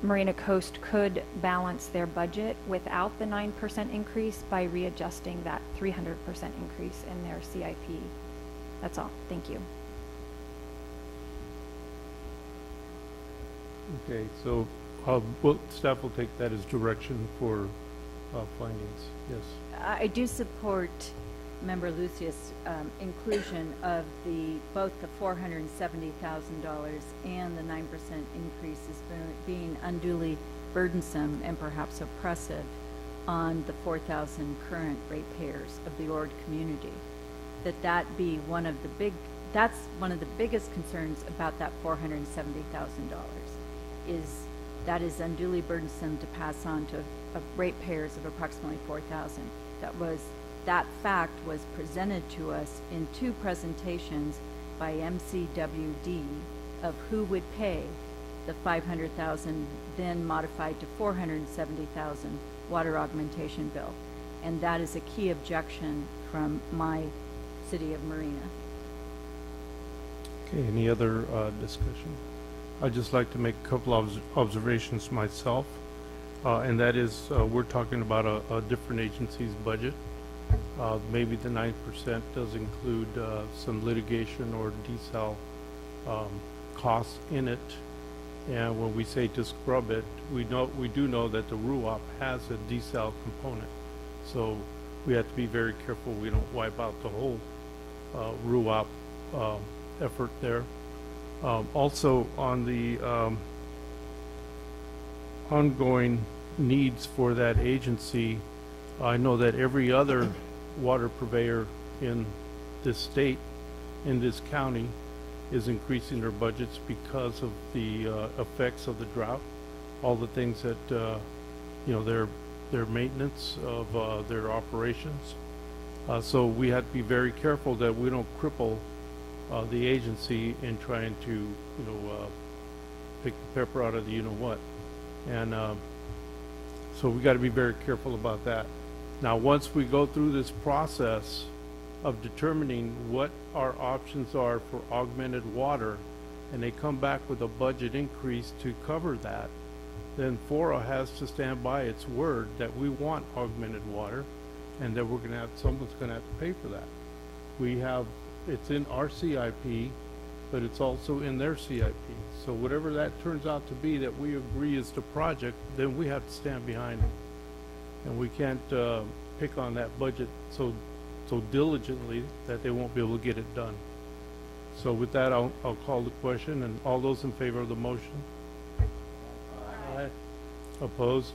Marina Coast could balance their budget without the 9% increase by readjusting that 300% increase in their CIP. That's all. Thank you. Okay, so staff will take that as direction for findings. Yes. I do support Member Lucius' inclusion of both the $470,000 and the 9% increase as being unduly burdensome and perhaps oppressive on the 4,000 current ratepayers of the Ord community. That be one of the that's one of the biggest concerns about that $470,000 is that is unduly burdensome to pass on to ratepayers of approximately 4,000. That fact was presented to us in 2 presentations by MCWD of who would pay the $500,000 then modified to $470,000 water augmentation bill. And that is a key objection from my city of Marina. Okay, any other discussion? I'd just like to make a couple of observations myself, and that is we're talking about a different agency's budget. Maybe the 9% does include some litigation or desal costs in it, and when we say to scrub it, we do know that the RUOP has a desal component, so we have to be very careful we don't wipe out the whole RUOP effort there. Also on the ongoing needs for that agency, I know that every other water purveyor in this state, in this county, is increasing their budgets because of the effects of the drought, all the things that their maintenance of their operations. So we have to be very careful that we don't cripple the agency in trying to pick the pepper out of the you-know-what. And so we got to be very careful about that. Now, once we go through this process of determining what our options are for augmented water, and they come back with a budget increase to cover that, then FORA has to stand by its word that we want augmented water, and that someone's going to have to pay for that. It's in our CIP, but it's also in their CIP. So whatever that turns out to be that we agree is the project, then we have to stand behind it. And we can't pick on that budget so diligently that they won't be able to get it done. So with that, I'll call the question, and all those in favor of the motion? Aye. Opposed?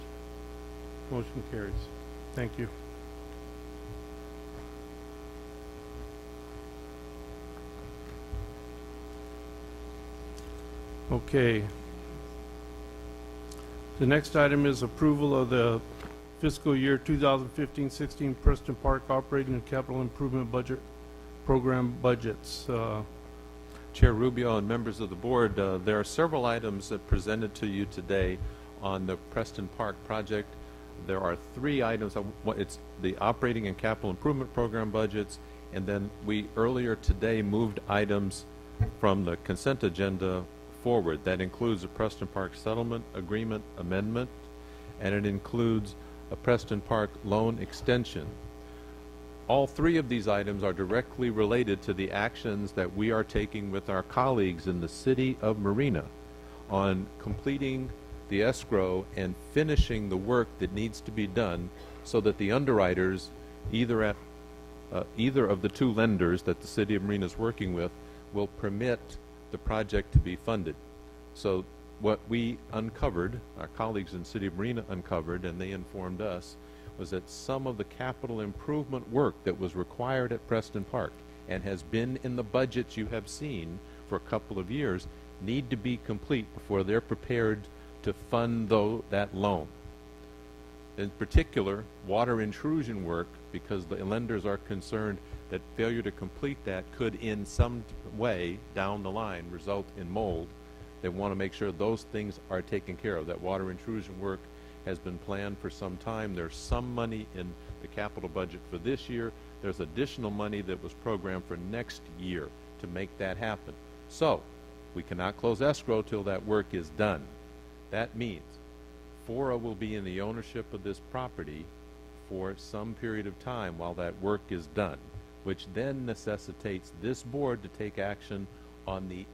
Motion carries. Thank you. Okay. The next item is approval of the fiscal year 2015-16 Preston Park Operating and Capital Improvement Budget Program budgets. Chair Rubio and members of the board, there are several items that presented to you today on the Preston Park project. There are 3 items. It's the Operating and Capital Improvement Program budgets, and then we earlier today moved items from the consent agenda forward. That includes a Preston Park Settlement Agreement amendment, and it includes a Preston Park loan extension. All three of these items are directly related to the actions that we are taking with our colleagues in the city of Marina on completing the escrow and finishing the work that needs to be done so that the underwriters, either of the two lenders that the city of Marina is working with, will permit the project to be funded. So what we uncovered, our colleagues in the city of Marina uncovered, and they informed us, was that some of the capital improvement work that was required at Preston Park and has been in the budgets you have seen for a couple of years need to be complete before they're prepared to fund that loan. In particular, water intrusion work, because the lenders are concerned that failure to complete that could in some way down the line result in mold. They want to make sure those things are taken care of. That water intrusion work has been planned for some time. There's some money in the capital budget for this year. There's additional money that was programmed for next year to make that happen. So we cannot close escrow till that work is done. That means FORA will be in the ownership of this property for some period of time while that work is done, which then necessitates this board to take action on the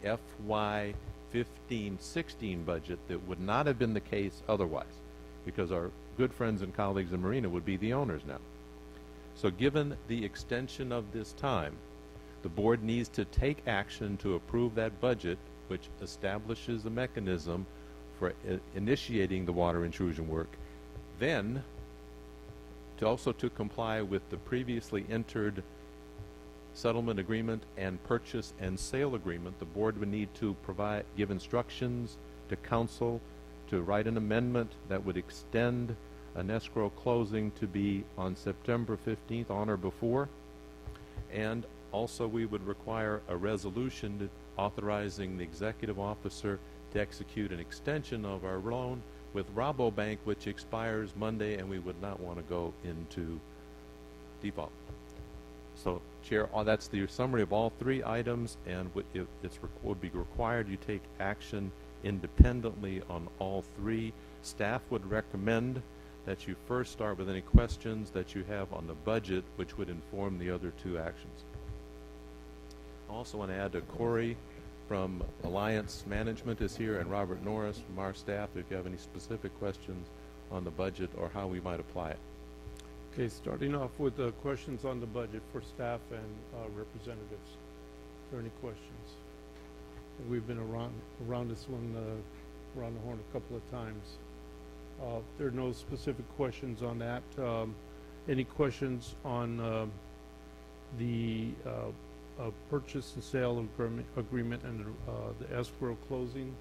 FY 15-16 budget that would not have been the case otherwise, because our good friends and colleagues in Marina would be the owners now. So given the extension of this time, the board needs to take action to approve that budget, which establishes a mechanism for initiating the water intrusion work. Then, to comply with the previously entered settlement agreement and purchase and sale agreement, the board would need to give instructions to council to write an amendment that would extend an escrow closing to be on September 15th, on or before. And also we would require a resolution authorizing the executive officer to execute an extension of our loan with Rabobank, which expires Monday, and we would not want to go into default. So, Chair, that's the summary of all three items, and would be required you take action independently on all three. Staff would recommend that you first start with any questions that you have on the budget, which would inform the other two actions. I also want to add that Corey from Alliance Management is here, and Robert Norris from our staff, if you have any specific questions on the budget or how we might apply it. Okay, starting off with the questions on the budget for staff and representatives. Is there any questions? We've been around this one, around the horn a couple of times. There are no specific questions on that. Any questions on the purchase and sale agreement and the escrow closing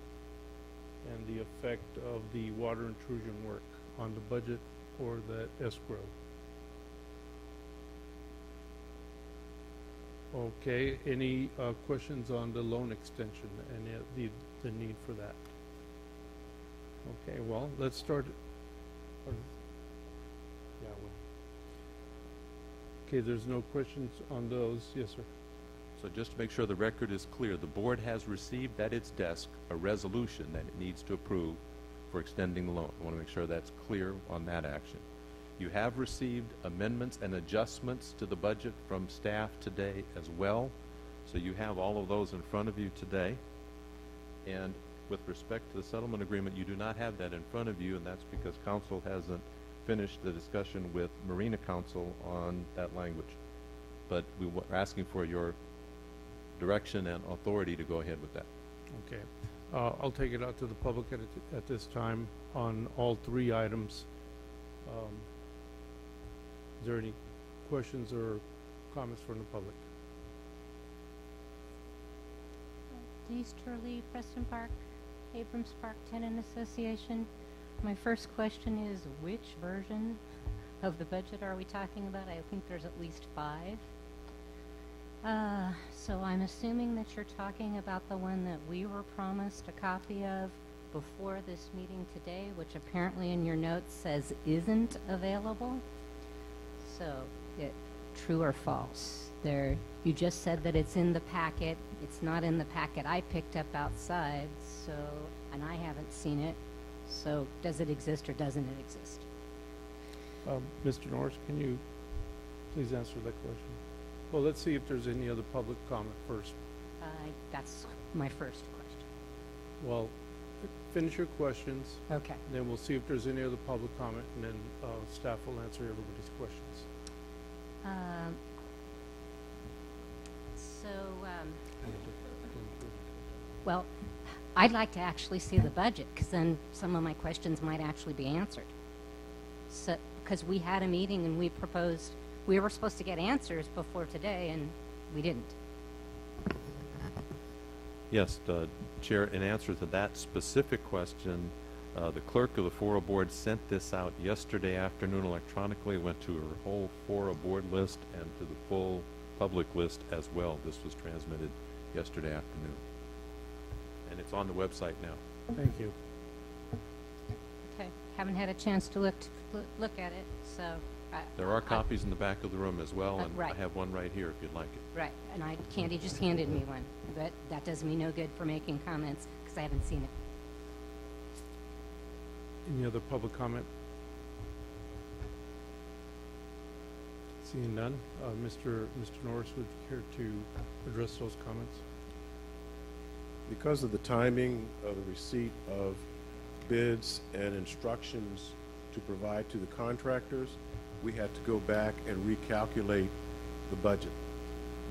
and the effect of the water intrusion work on the budget or the escrow? Okay, any questions on the loan extension and the need for that? Okay, well, let's start. Okay, there's no questions on those. Yes, sir. So just to make sure the record is clear, the board has received at its desk a resolution that it needs to approve for extending the loan. I want to make sure that's clear on that action. You have received amendments and adjustments to the budget from staff today as well. So you have all of those in front of you today. And with respect to the settlement agreement, you do not have that in front of you, and that's because council hasn't finished the discussion with Marina Council on that language. But we were asking for your direction and authority to go ahead with that. Okay. I'll take it out to the public at this time on all three items. Is there any questions or comments from the public? Denise Turley, Preston Park, Abrams Park Tenant Association. My first question is, which version of the budget are we talking about? I think there's at least 5. So I'm assuming that you're talking about the one that we were promised a copy of before this meeting today, which apparently in your notes says isn't available. So true or false. You just said that it's in the packet. It's not in the packet I picked up outside, so, and I haven't seen it. So does it exist or doesn't it exist? Mr. Norris, can you please answer that question? Well, let's see if there's any other public comment first. That's my first question. Well, finish your questions. Okay. Then we'll see if there's any other public comment, and then staff will answer everybody's questions. Well, I'd like to actually see the budget, because then some of my questions might actually be answered. So, because we had a meeting and we were supposed to get answers before today, and we didn't. Yes, Chair, in answer to that specific question, the clerk of the FORA board sent this out yesterday afternoon electronically. It went to her whole FORA board list and to the full public list as well. This was transmitted yesterday afternoon. And it's on the website now. Thank you. Okay. Haven't had a chance to look at it, so. There are copies in the back of the room as well, and right. I have one right here if you'd like it. Right, and Candy just handed me one, but that does me no good for making comments because I haven't seen it. Any other public comment? Seeing none, Mr. Norris, would you care to address those comments? Because of the timing of the receipt of bids and instructions to provide to the contractors, we had to go back and recalculate the budget.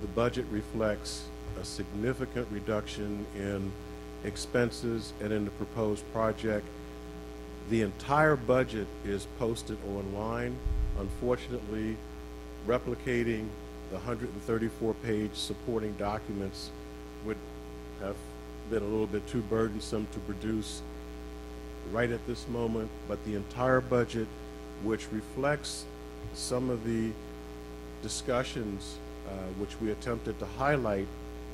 The budget reflects a significant reduction in expenses and in the proposed project. The entire budget is posted online. Unfortunately, replicating the 134-page supporting documents would have been a little bit too burdensome to produce right at this moment, but the entire budget, which reflects some of the discussions which we attempted to highlight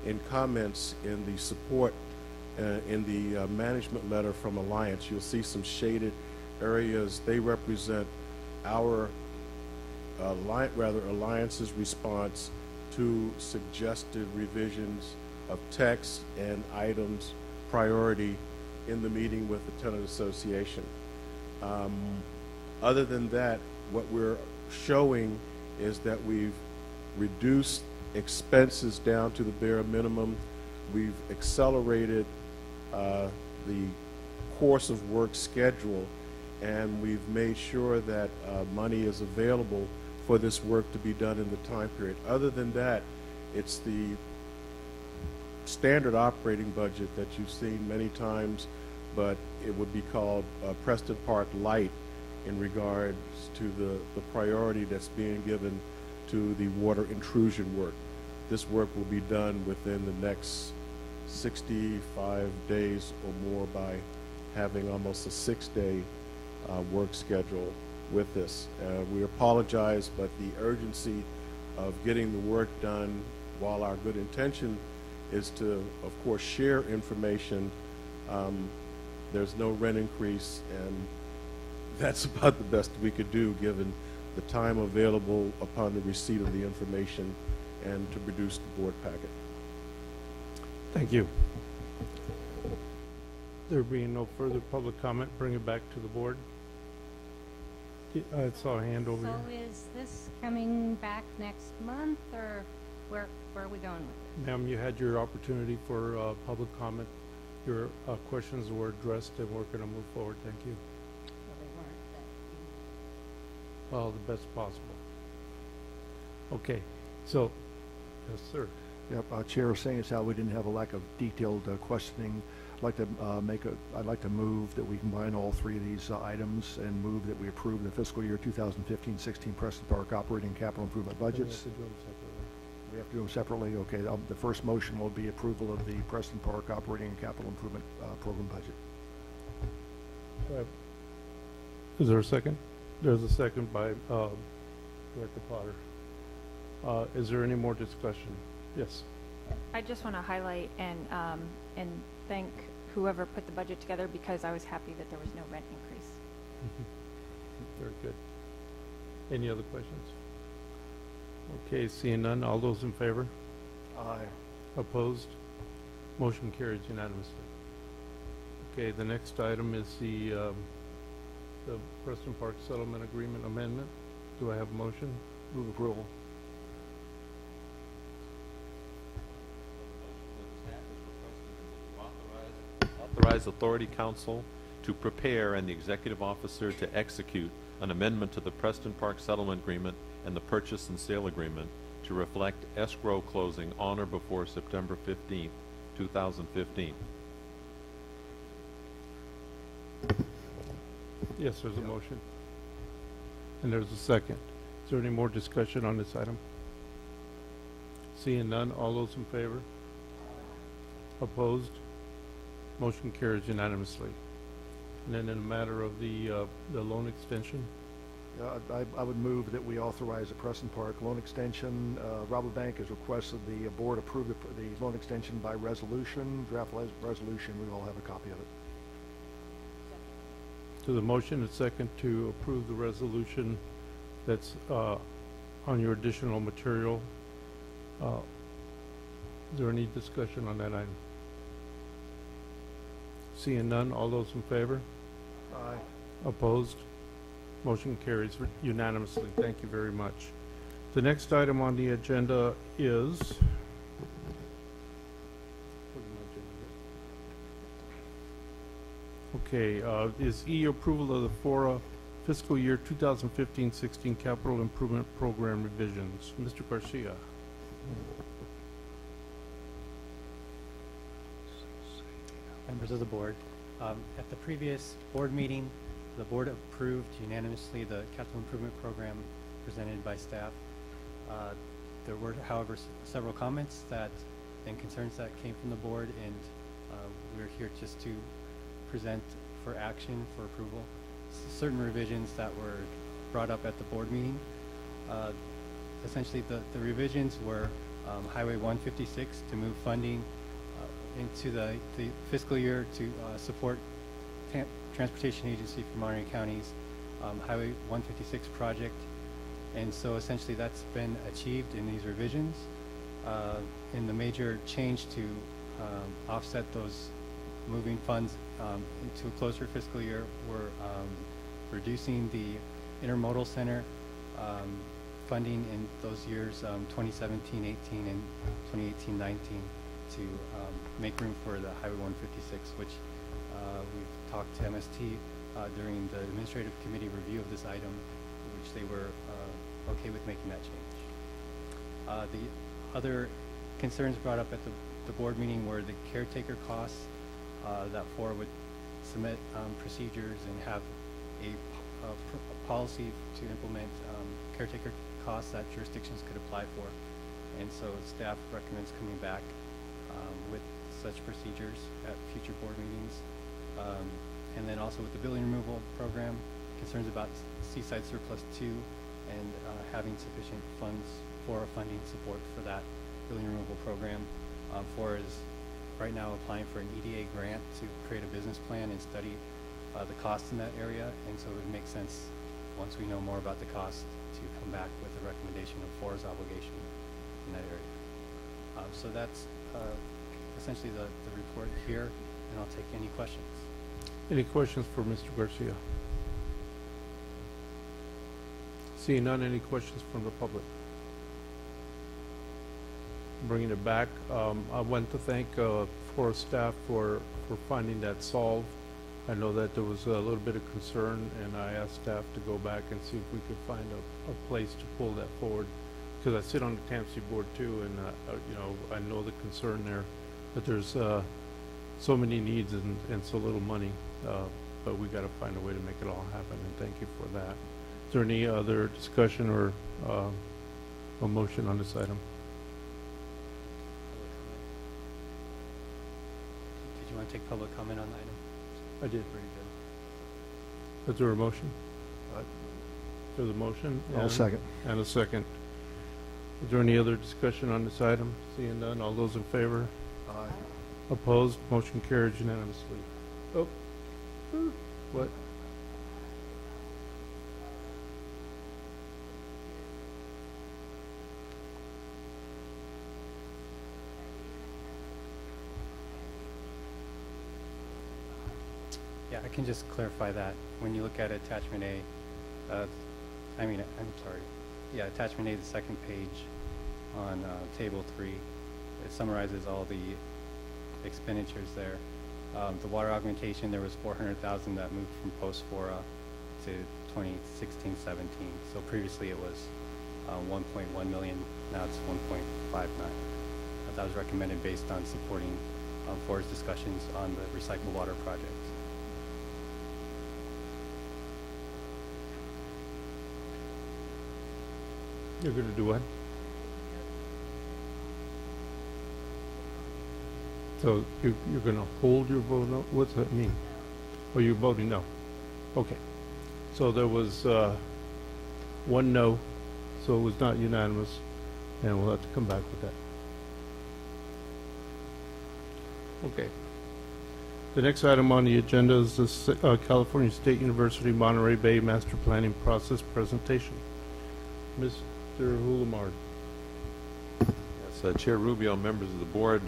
in comments in the support in the management letter from Alliance. You'll see some shaded areas. They represent our Alliance's response to suggested revisions of text and items priority in the meeting with the Tenant Association. Other than that, what we're showing is that we've reduced expenses down to the bare minimum. We've accelerated the course of work schedule, and we've made sure that money is available for this work to be done in the time period. Other than that, it's the standard operating budget that you've seen many times, but it would be called Preston Park Light in regards to the priority that's being given to the water intrusion work. This work will be done within the next 65 days or more by having almost a 6-day work schedule with this. We apologize, but the urgency of getting the work done, while our good intention is to, of course, share information, there's no rent increase, and that's about the best we could do given the time available upon the receipt of the information and to produce the board packet. Thank you. There being no further public comment, bring it back to the board. I saw a hand over So here. is this coming back next month, or where are we going with it? Ma'am, you had your opportunity for public comment. Your questions were addressed, and we're going to move forward. Thank you. Well, they weren't, Well, the best possible. Okay, so, yes, sir. Yep, Chair, saying as how we didn't have a lack of detailed questioning, I'd like to move that we combine all three of these items and move that we approve the fiscal year 2015-16 Preston Park operating capital improvement budgets. We have to do them separately. Okay, the first motion will be approval of the Preston Park operating and capital improvement program budget. Is there a second? There's a second by Director Potter. Is there any more discussion? Yes. I just want to highlight and thank whoever put the budget together, because I was happy that there was no rent increase. Very good. Any other questions? Okay, seeing none, all those in favor? Aye. Opposed? Motion carries unanimously. Okay, the next item is the Preston Park Settlement Agreement Amendment. Do I have a motion? Move approval. Authorize Authority Council to prepare and the Executive Officer to execute an amendment to the Preston Park Settlement Agreement and the Purchase and Sale Agreement to reflect escrow closing on or before September 15th, 2015. Yes, there's a motion. And there's a second. Is there any more discussion on this item? Seeing none, all those in favor? Opposed? Motion carries unanimously. And then in the matter of the loan extension, I would move that we authorize the Preston Park loan extension. Rabobank has requested the board approve the loan extension by resolution, draft resolution. We all have a copy of it. to the motion, a second to approve the resolution that's on your additional material. Is there any discussion on that item? Seeing none, all those in favor? Aye. Opposed? Motion carries unanimously. Thank you very much. The next item on the agenda is is E, approval of the FORA fiscal year 2015-16 capital improvement program revisions. Mr. Garcia. Members of the board, at the previous board meeting, the board approved unanimously the capital improvement program presented by staff. There were, however, several comments and concerns that came from the board, and we're here just to present for action for approval certain revisions that were brought up at the board meeting. Essentially, the revisions were Highway 156 to move funding into the fiscal year to support Transportation Agency for Monterey County's Highway 156 project. And so essentially that's been achieved in these revisions. And the major change to offset those moving funds into a closer fiscal year, we're reducing the intermodal center funding in those years 2017-18 and 2018-19 to make room for the Highway 156, which we've talked to MST during the administrative committee review of this item, which they were okay with making that change. The other concerns brought up at the board meeting were the caretaker costs that FORA would submit procedures and have a policy to implement caretaker costs that jurisdictions could apply for. And so staff recommends coming back with such procedures at future board meetings. And then also with the building removal program, concerns about Seaside Surplus 2 and having sufficient funds for funding support for that building removal program. FORA is right now applying for an EDA grant to create a business plan and study the costs in that area, and so it would make sense once we know more about the cost to come back with a recommendation of FORA's obligation in that area. So that's essentially the report here, and I'll take any questions. Any questions for Mr. Garcia? Seeing none, any questions from the public? Bringing it back, I want to thank FORA staff for finding that solved. I know that there was a little bit of concern, and I asked staff to go back and see if we could find a place to pull that forward. Because I sit on the TAMC board too, and I know the concern there, but there's so many needs and so little money, but we got to find a way to make it all happen. And thank you for that. Is there any other discussion or a motion on this item? Did you want to take public comment on the item? I did. Is there a motion? There's a motion. I'll second. And a second. Is there any other discussion on this item? Seeing none, all those in favor? Aye. Opposed? Motion carries unanimously. Oh. What? Yeah, I can just clarify that. When you look at attachment A, I'm sorry. Yeah, attachment A, the second page on table 3, it summarizes all the expenditures there. The water augmentation, there was 400,000 that moved from post FORA to 2016-17. So previously it was 1.1 million, now it's 1.59. That was recommended based on supporting FORA's discussions on the recycled water projects. You're going to do what? So you're going to hold your vote no? What's that mean? Oh, you're voting no. Okay. So there was one no, so it was not unanimous, and we'll have to come back with that. Okay. The next item on the agenda is the California State University Monterey Bay Master Planning Process presentation. Mr. Hulamard. Yes, Chair Rubio, members of the board,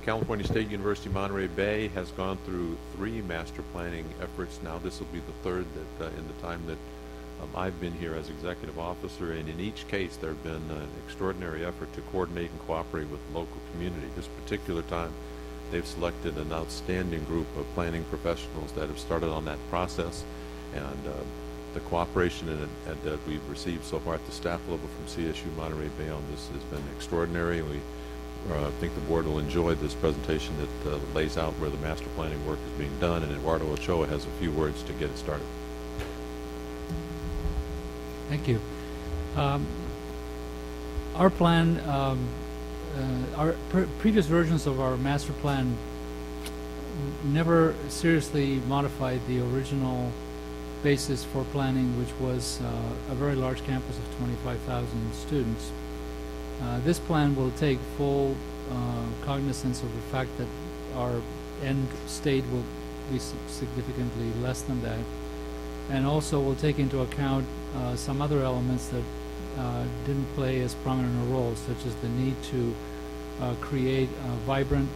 California State University Monterey Bay has gone through 3 master planning efforts. Now this will be the 3rd that in the time that I've been here as executive officer, and in each case there have been an extraordinary effort to coordinate and cooperate with the local community. This particular time they've selected an outstanding group of planning professionals that have started on that process, and the cooperation that we've received so far at the staff level from CSU Monterey Bay on this has been extraordinary. We think the board will enjoy this presentation that lays out where the master planning work is being done, and Eduardo Ochoa has a few words to get it started. Thank you. Our plan, our previous versions of our master plan never seriously modified the original basis for planning, which was a very large campus of 25,000 students. This plan will take full cognizance of the fact that our end state will be significantly less than that, and also will take into account some other elements that didn't play as prominent a role, such as the need to create a vibrant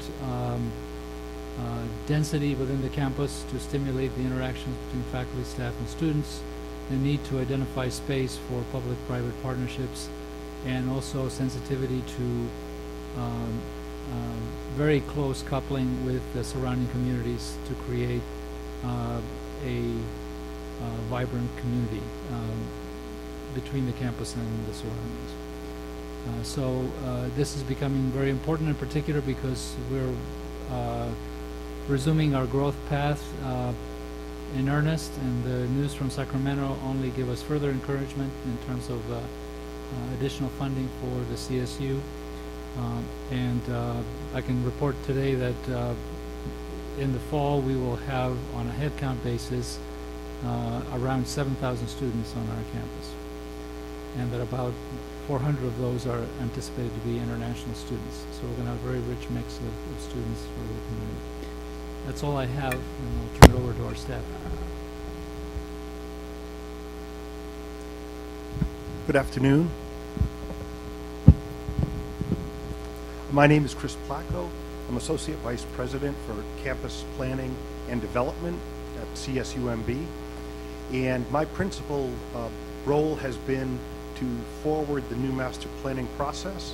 density within the campus to stimulate the interactions between faculty, staff, and students, the need to identify space for public-private partnerships, and also sensitivity to very close coupling with the surrounding communities to create a vibrant community between the campus and the surroundings. So this is becoming very important, in particular because we're resuming our growth path in earnest, and the news from Sacramento only give us further encouragement in terms of additional funding for the CSU. And I can report today that in the fall we will have, on a headcount basis, around 7,000 students on our campus, and that about 400 of those are anticipated to be international students. So we're going to have a very rich mix of students for the community. That's all I have, and I'll turn it over to our staff. Good afternoon. My name is Chris Placco. I'm Associate Vice President for Campus Planning and Development at CSUMB. And my principal role has been to forward the new master planning process.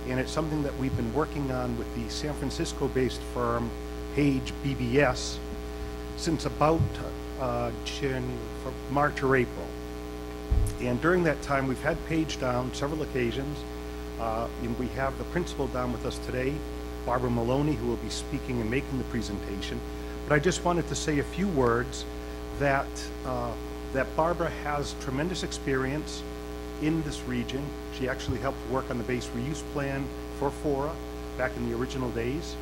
And it's something that we've been working on with the San Francisco-based firm Page BBS since about March or April. And during that time, we've had Page down several occasions. And we have the principal down with us today, Barbara Maloney, who will be speaking and making the presentation. But I just wanted to say a few words that Barbara has tremendous experience in this region. She actually helped work on the base reuse plan for FORA back in the original days.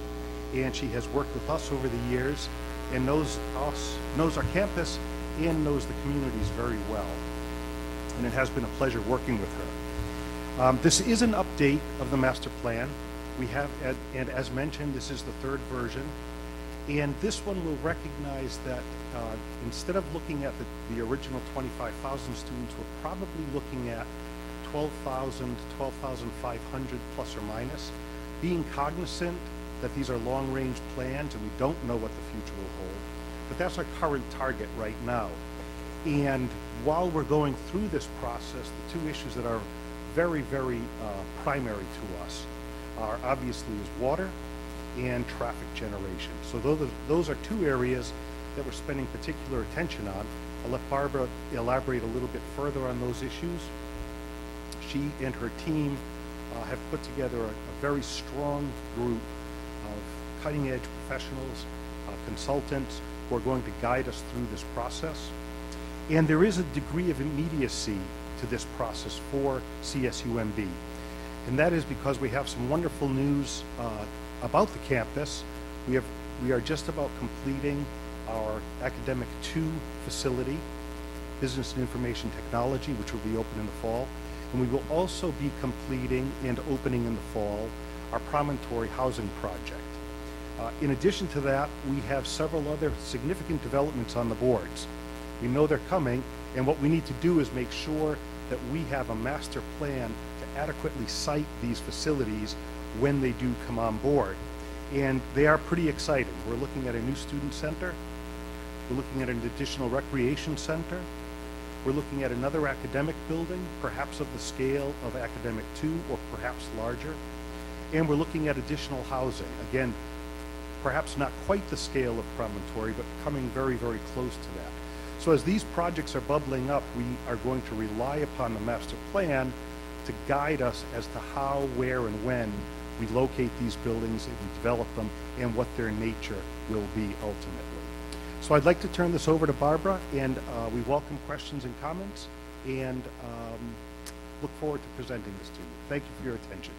And she has worked with us over the years and knows us, knows our campus, and knows the communities very well. And it has been a pleasure working with her. This is an update of the master plan. We have, and as mentioned, this is the 3rd version. And this one will recognize that instead of looking at the original 25,000 students, we're probably looking at 12,000 to 12,500 plus or minus, being cognizant that these are long-range plans and we don't know what the future will hold. but that's our current target right now. And while we're going through this process, the two issues that are very, very primary to us are obviously is water and traffic generation. So those are two areas that we're spending particular attention on. I'll let Barbara elaborate a little bit further on those issues. She and her team have put together a very strong group of cutting-edge professionals, consultants, who are going to guide us through this process. And there is a degree of immediacy to this process for CSUMB. And that is because we have some wonderful news about the campus. We are just about completing our Academic 2 facility, Business and Information Technology, which will be open in the fall. And we will also be completing and opening in the fall our Promontory Housing Project. In addition to that, we have several other significant developments on the boards. We know they're coming, and what we need to do is make sure that we have a master plan to adequately site these facilities when they do come on board. And they are pretty exciting. We're looking at a new student center. We're looking at an additional recreation center. We're looking at another academic building, perhaps of the scale of Academic 2 or perhaps larger. And we're looking at additional housing. Again, perhaps not quite the scale of Promontory, but coming very, very close to that. So as these projects are bubbling up, we are going to rely upon the master plan to guide us as to how, where, and when we locate these buildings and we develop them and what their nature will be ultimately. So I'd like to turn this over to Barbara, and we welcome questions and comments, and look forward to presenting this to you. Thank you for your attention.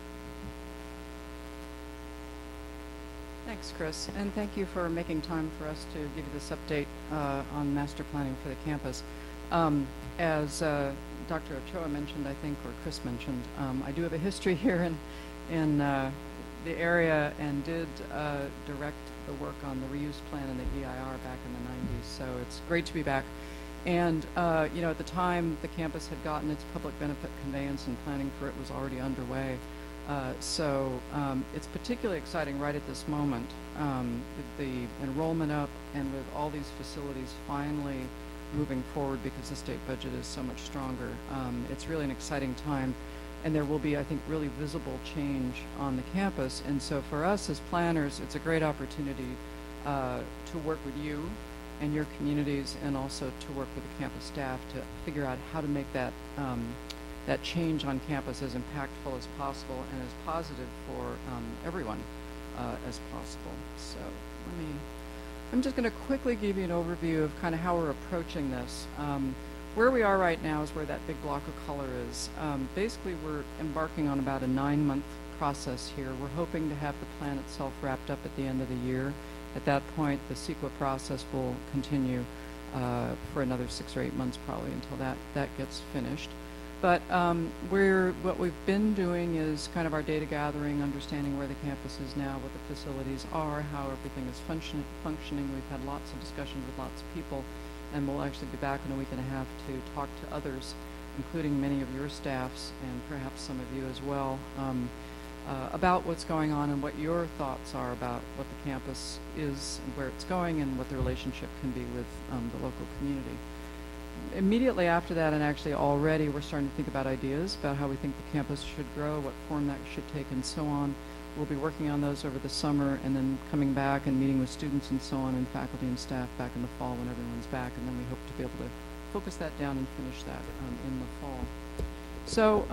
Thanks, Chris, and thank you for making time for us to give you this update on master planning for the campus. As Dr. Ochoa mentioned, I think, or Chris mentioned, I do have a history here in the area and did direct the work on the reuse plan and the EIR back in the 90s, so it's great to be back. And you know, at the time, the campus had gotten its public benefit conveyance and planning for it was already underway. So it's particularly exciting right at this moment, with the enrollment up and with all these facilities finally moving forward because the state budget is so much stronger. It's really an exciting time, and there will be, I think, really visible change on the campus. And so for us as planners, it's a great opportunity to work with you and your communities, and also to work with the campus staff to figure out how to make that that change on campus as impactful as possible and as positive for everyone as possible. So I'm just going to quickly give you an overview of kind of how we're approaching this. Where we are right now is where that big block of color is. Basically, we're embarking on about a 9-month process here. We're hoping to have the plan itself wrapped up at the end of the year. At that point, the CEQA process will continue for another 6 or 8 months probably until that gets finished. But what we've been doing is kind of our data gathering, understanding where the campus is now, what the facilities are, how everything is functioning. We've had lots of discussions with lots of people, and we'll actually be back in a week and a half to talk to others, including many of your staffs and perhaps some of you as well, about what's going on and what your thoughts are about what the campus is and where it's going and what the relationship can be with the local community. Immediately after that, and actually already, we're starting to think about ideas about how we think the campus should grow, what form that should take, and so on. We'll be working on those over the summer and then coming back and meeting with students and so on, and faculty and staff back in the fall when everyone's back, and then we hope to be able to focus that down and finish that in the fall. So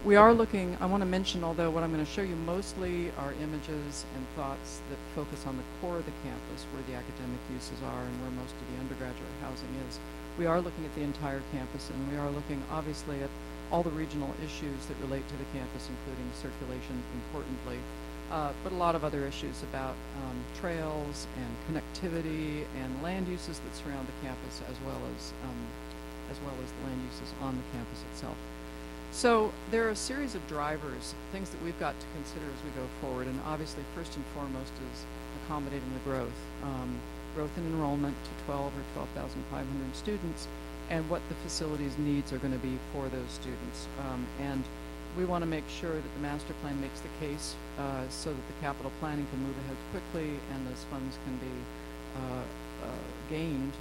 we are looking, I want to mention, although what I'm going to show you mostly are images and thoughts that focus on the core of the campus, where the academic uses are and where most of the undergraduate housing is. We are looking at the entire campus, and we are looking obviously at all the regional issues that relate to the campus, including circulation, importantly, but a lot of other issues about trails and connectivity and land uses that surround the campus, as well as the land uses on the campus itself. So there are a series of drivers, things that we've got to consider as we go forward, and obviously first and foremost is accommodating the growth. Growth in enrollment to 12 or 12,500 students, and what the facilities needs are going to be for those students. And we want to make sure that the master plan makes the case so that the capital planning can move ahead quickly and those funds can be gained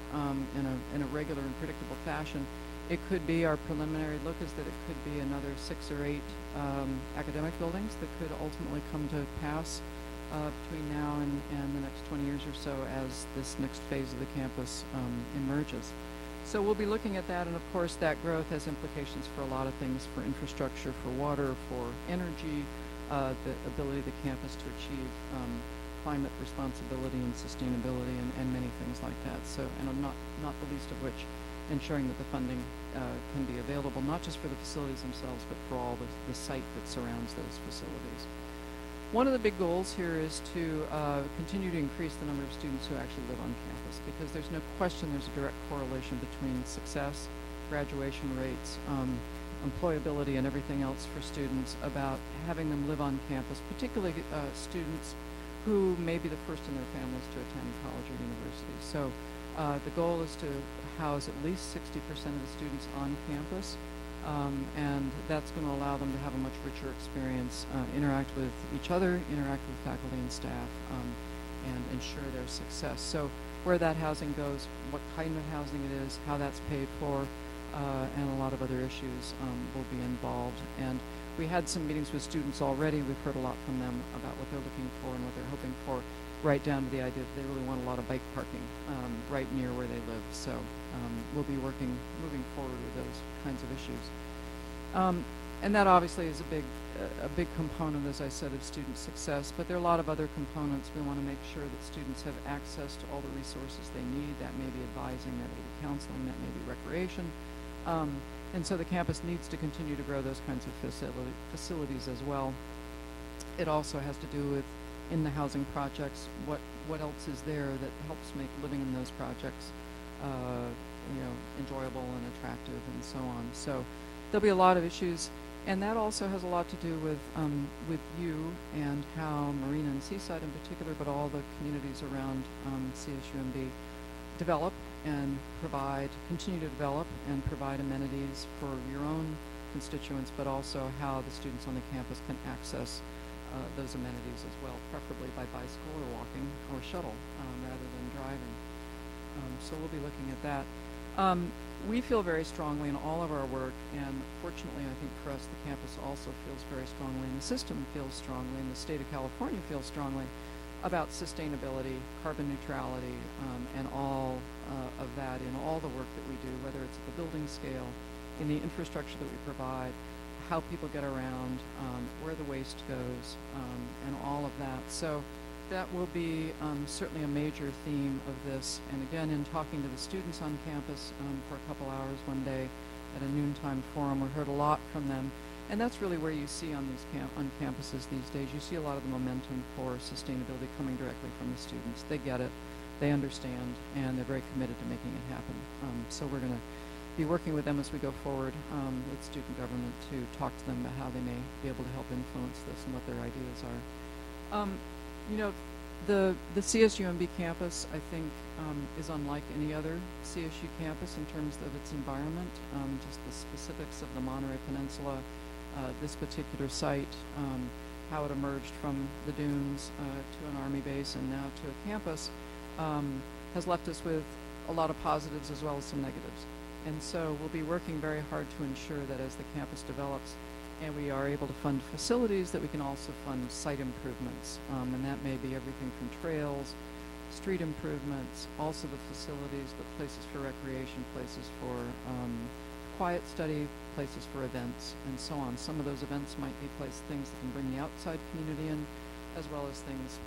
in a regular and predictable fashion. It could be, our preliminary look is that it could be another 6 or 8 academic buildings that could ultimately come to pass between now and the next 20 years or so as this next phase of the campus emerges. So we'll be looking at that, and of course that growth has implications for a lot of things, for infrastructure, for water, for energy, the ability of the campus to achieve climate responsibility and sustainability and many things like that. So, and not the least of which, ensuring that the funding can be available, not just for the facilities themselves, but for all the site that surrounds those facilities. One of the big goals here is to continue to increase the number of students who actually live on campus, because there's no question there's a direct correlation between success, graduation rates, employability, and everything else for students about having them live on campus, particularly students who may be the first in their families to attend college or university. So the goal is to house at least 60% of the students on campus, and that's going to allow them to have a much richer experience, interact with each other, interact with faculty and staff, and ensure their success. So where that housing goes, what kind of housing it is, how that's paid for, and a lot of other issues will be involved. And we had some meetings with students already. We've heard a lot from them about what they're looking for and what they're hoping for, right down to the idea that they really want a lot of bike parking right near where they live. So we'll be moving forward with those kinds of issues. And that obviously is a big component, as I said, of student success. But there are a lot of other components. We want to make sure that students have access to all the resources they need. That may be advising, that may be counseling, that may be recreation. And so the campus needs to continue to grow those kinds of facilities as well. It also has to do with, in the housing projects, what else is there that helps make living in those projects enjoyable and attractive and so on. So there'll be a lot of issues, and that also has a lot to do with you and how Marina and Seaside in particular, but all the communities around CSUMB develop and continue to develop and provide amenities for your own constituents, but also how the students on the campus can access those amenities as well, preferably by bicycle or walking or shuttle rather than driving. So we'll be looking at that. We feel very strongly in all of our work, and fortunately I think for us the campus also feels very strongly, and the system feels strongly, and the state of California feels strongly about sustainability, carbon neutrality, and all of that in all the work that we do, whether it's at the building scale, in the infrastructure that we provide, how people get around, where the waste goes, and all of that. So that will be certainly a major theme of this. And again, in talking to the students on campus for a couple hours one day at a noontime forum, we heard a lot from them. And that's really where you see on these on campuses these days. You see a lot of the momentum for sustainability coming directly from the students. They get it, they understand, and they're very committed to making it happen. So we're going to be working with them as we go forward with student government to talk to them about how they may be able to help influence this and what their ideas are. The CSUMB campus, I think, is unlike any other CSU campus in terms of its environment, just the specifics of the Monterey Peninsula, this particular site, how it emerged from the dunes to an Army base and now to a campus, has left us with a lot of positives as well as some negatives. And so we'll be working very hard to ensure that as the campus develops and we are able to fund facilities, that we can also fund site improvements. And that may be everything from trails, street improvements, also the facilities, but places for recreation, places for quiet study, places for events, and so on. Some of those events might be things that can bring the outside community in, as well as things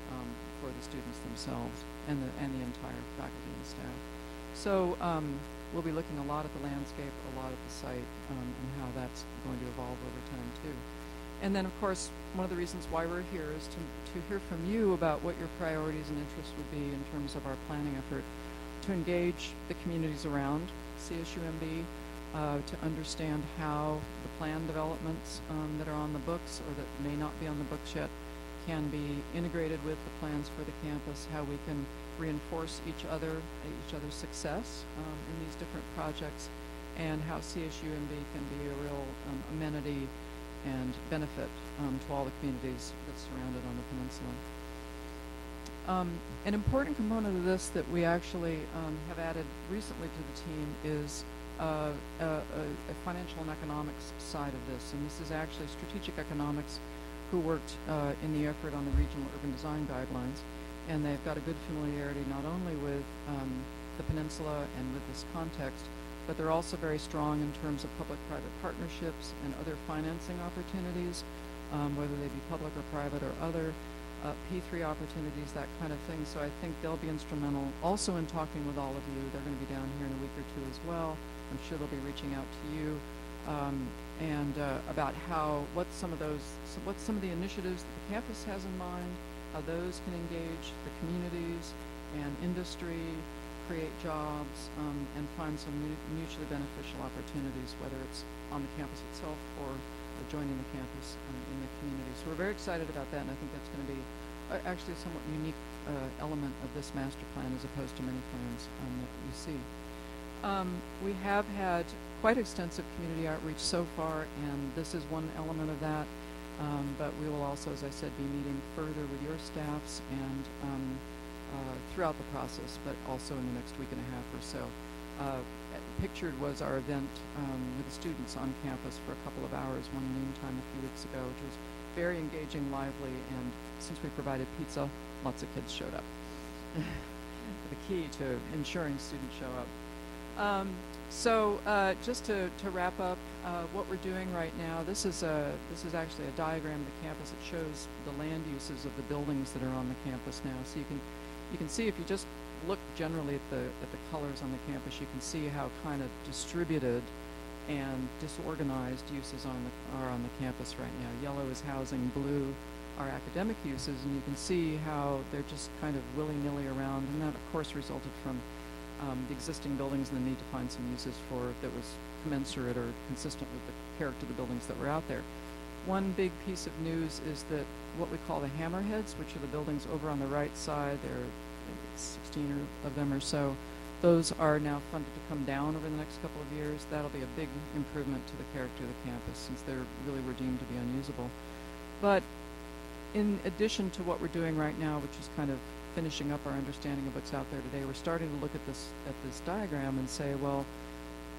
for the students themselves and the entire faculty and staff. So we'll be looking a lot at the landscape, a lot at the site, and how that's going to evolve over time too. And then, of course, one of the reasons why we're here is to hear from you about what your priorities and interests would be in terms of our planning effort, to engage the communities around CSUMB, to understand how the plan developments that are on the books or that may not be on the books yet can be integrated with the plans for the campus, how we can reinforce each other's success in these different projects, and how CSUMB can be a real amenity and benefit to all the communities that surround it on the peninsula. An important component of this that we actually have added recently to the team is a financial and economics side of this, and this is actually strategic economics who worked in the effort on the regional urban design guidelines, and they've got a good familiarity not only with the peninsula and with this context, but they're also very strong in terms of public-private partnerships and other financing opportunities, whether they be public or private or other, P3 opportunities, that kind of thing. So I think they'll be instrumental also in talking with all of you. They're going to be down here in a week or two as well. I'm sure they'll be reaching out to you about what some of the initiatives that the campus has in mind, how those can engage the communities and industry, create jobs, and find some mutually beneficial opportunities, whether it's on the campus itself or joining the campus in the community. So we're very excited about that, and I think that's going to be actually a somewhat unique element of this master plan as opposed to many plans that you see. We have had quite extensive community outreach so far, and this is one element of that, but we will also, as I said, be meeting further with your staffs and throughout the process, but also in the next week and a half or so. Pictured was our event with the students on campus for a couple of hours one noontime a few weeks ago, which was very engaging, lively, and since we provided pizza, lots of kids showed up. The key to ensuring students show up. Just to wrap up, what we're doing right now, this is actually a diagram of the campus. It shows the land uses of the buildings that are on the campus now. So you can see if you just look generally at the colors on the campus, you can see how kind of distributed and disorganized uses are on the campus right now. Yellow is housing, blue are academic uses, and you can see how they're just kind of willy-nilly around, and that of course resulted from the existing buildings and the need to find some uses that was commensurate or consistent with the character of the buildings that were out there. One big piece of news is that what we call the hammerheads, which are the buildings over on the right side, there are 16 of them or so, those are now funded to come down over the next couple of years. That'll be a big improvement to the character of the campus since they really were deemed to be unusable. But in addition to what we're doing right now, which is kind of finishing up our understanding of what's out there today, we're starting to look at this diagram and say, well,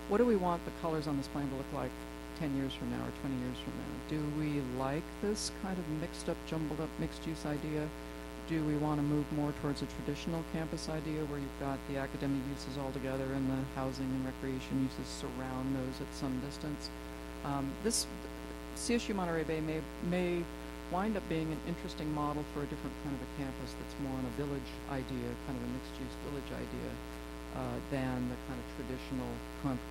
what do we want the colors on this plan to look like 10 years from now or 20 years from now? Do we like this kind of mixed up, jumbled up, mixed use idea? Do we want to move more towards a traditional campus idea where you've got the academic uses all together and the housing and recreation uses surround those at some distance? This CSU Monterey Bay may wind up being an interesting model for a different kind of a campus that's more on a village idea, kind of a mixed-use village idea, than the kind of traditional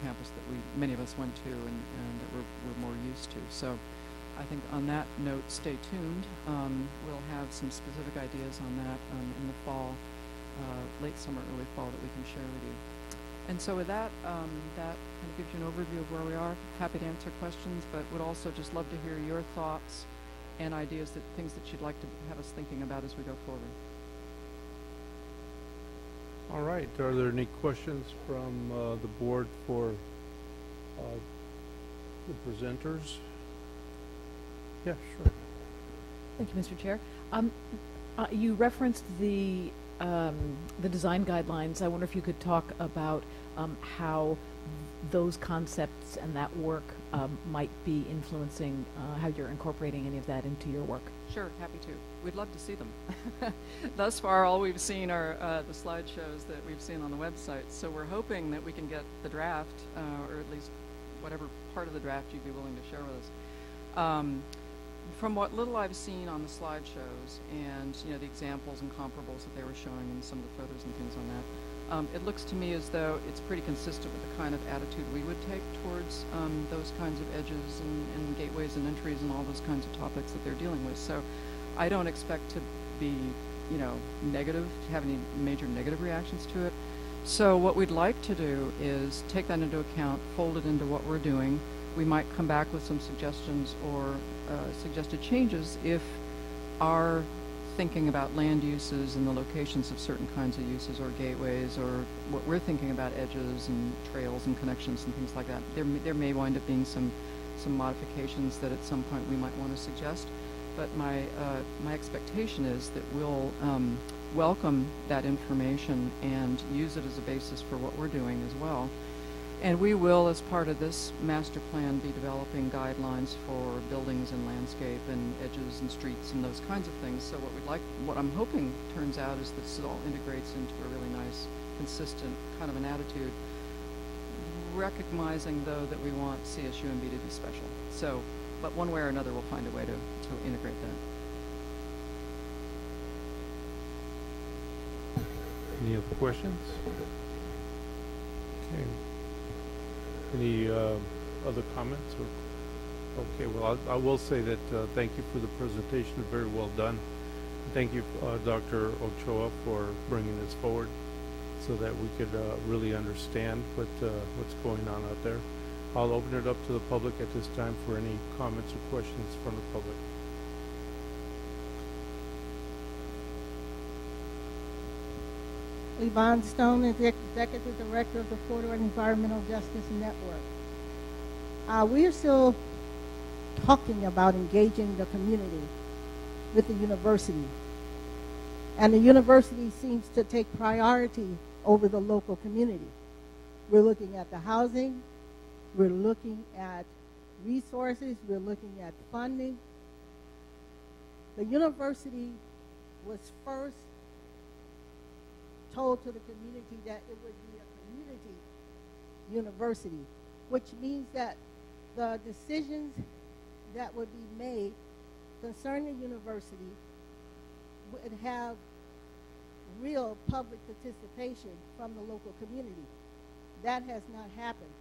campus that many of us went to and that we're more used to. So I think on that note, stay tuned. We'll have some specific ideas on that in the fall, late summer, early fall, that we can share with you. And so with that, that kind of gives you an overview of where we are. Happy to answer questions, but would also just love to hear your thoughts and ideas, things that you'd like to have us thinking about as we go forward. All right. Are there any questions from the board for the presenters? Yeah, sure. Thank you, Mr. Chair. You referenced the design guidelines. I wonder if you could talk about how those concepts and that work might be influencing how you're incorporating any of that into your work. Sure, happy to. We'd love to see them. Thus far, all we've seen are the slideshows that we've seen on the website. So we're hoping that we can get the draft, or at least whatever part of the draft you'd be willing to share with us. From what little I've seen on the slideshows and the examples and comparables that they were showing and some of the photos and things on that, it looks to me as though it's pretty consistent with the kind of attitude we would take towards those kinds of edges and gateways and entries and all those kinds of topics that they're dealing with. So I don't expect to be, negative, to have any major negative reactions to it. So what we'd like to do is take that into account, fold it into what we're doing. We might come back with some suggestions or suggested changes if our thinking about land uses and the locations of certain kinds of uses or gateways, or what we're thinking about edges and trails and connections and things like that. There may wind up being some modifications that at some point we might want to suggest, but my expectation is that we'll welcome that information and use it as a basis for what we're doing as well. And we will, as part of this master plan, be developing guidelines for buildings and landscape and edges and streets and those kinds of things. So what I'm hoping turns out is this all integrates into a really nice, consistent kind of an attitude, recognizing though that we want CSU and B to be special. So, but one way or another we'll find a way to integrate that. Any other questions? Okay. Any other comments? Or, okay, well, I will say that thank you for the presentation. Very well done. Thank you, Dr. Ochoa, for bringing this forward so that we could really understand what's going on out there. I'll open it up to the public at this time for any comments or questions from the public. Yvonne Stone, Executive Director of the FORA Environmental Justice Network. We are still talking about engaging the community with the university. And the university seems to take priority over the local community. We're looking at the housing, we're looking at resources, we're looking at funding. The university was first told to the community that it would be a community university, which means that the decisions that would be made concerning the university would have real public participation from the local community. That has not happened.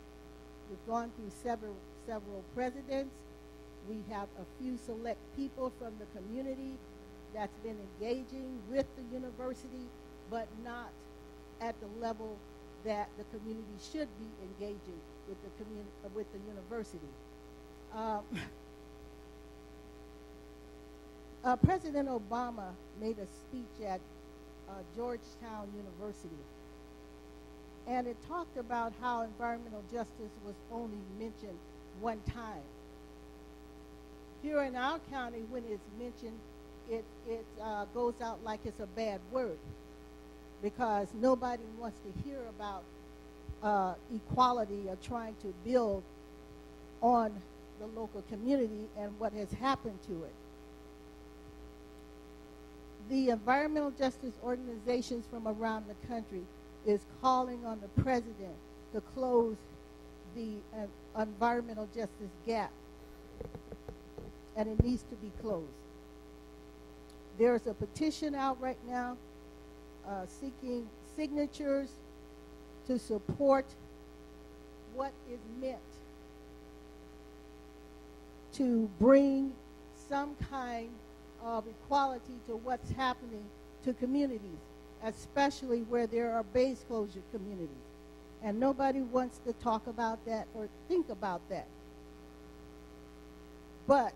We've gone through several presidents. We have a few select people from the community that's been engaging with the university, but not at the level that the community should be engaging with the university. President Obama made a speech at Georgetown University, and it talked about how environmental justice was only mentioned one time. Here in our county, when it's mentioned, it goes out like it's a bad word, because nobody wants to hear about equality or trying to build on the local community and what has happened to it. The environmental justice organizations from around the country is calling on the president to close the environmental justice gap, and it needs to be closed. There's a petition out right now seeking signatures to support what is meant to bring some kind of equality to what's happening to communities, especially where there are base closure communities. And nobody wants to talk about that or think about that. But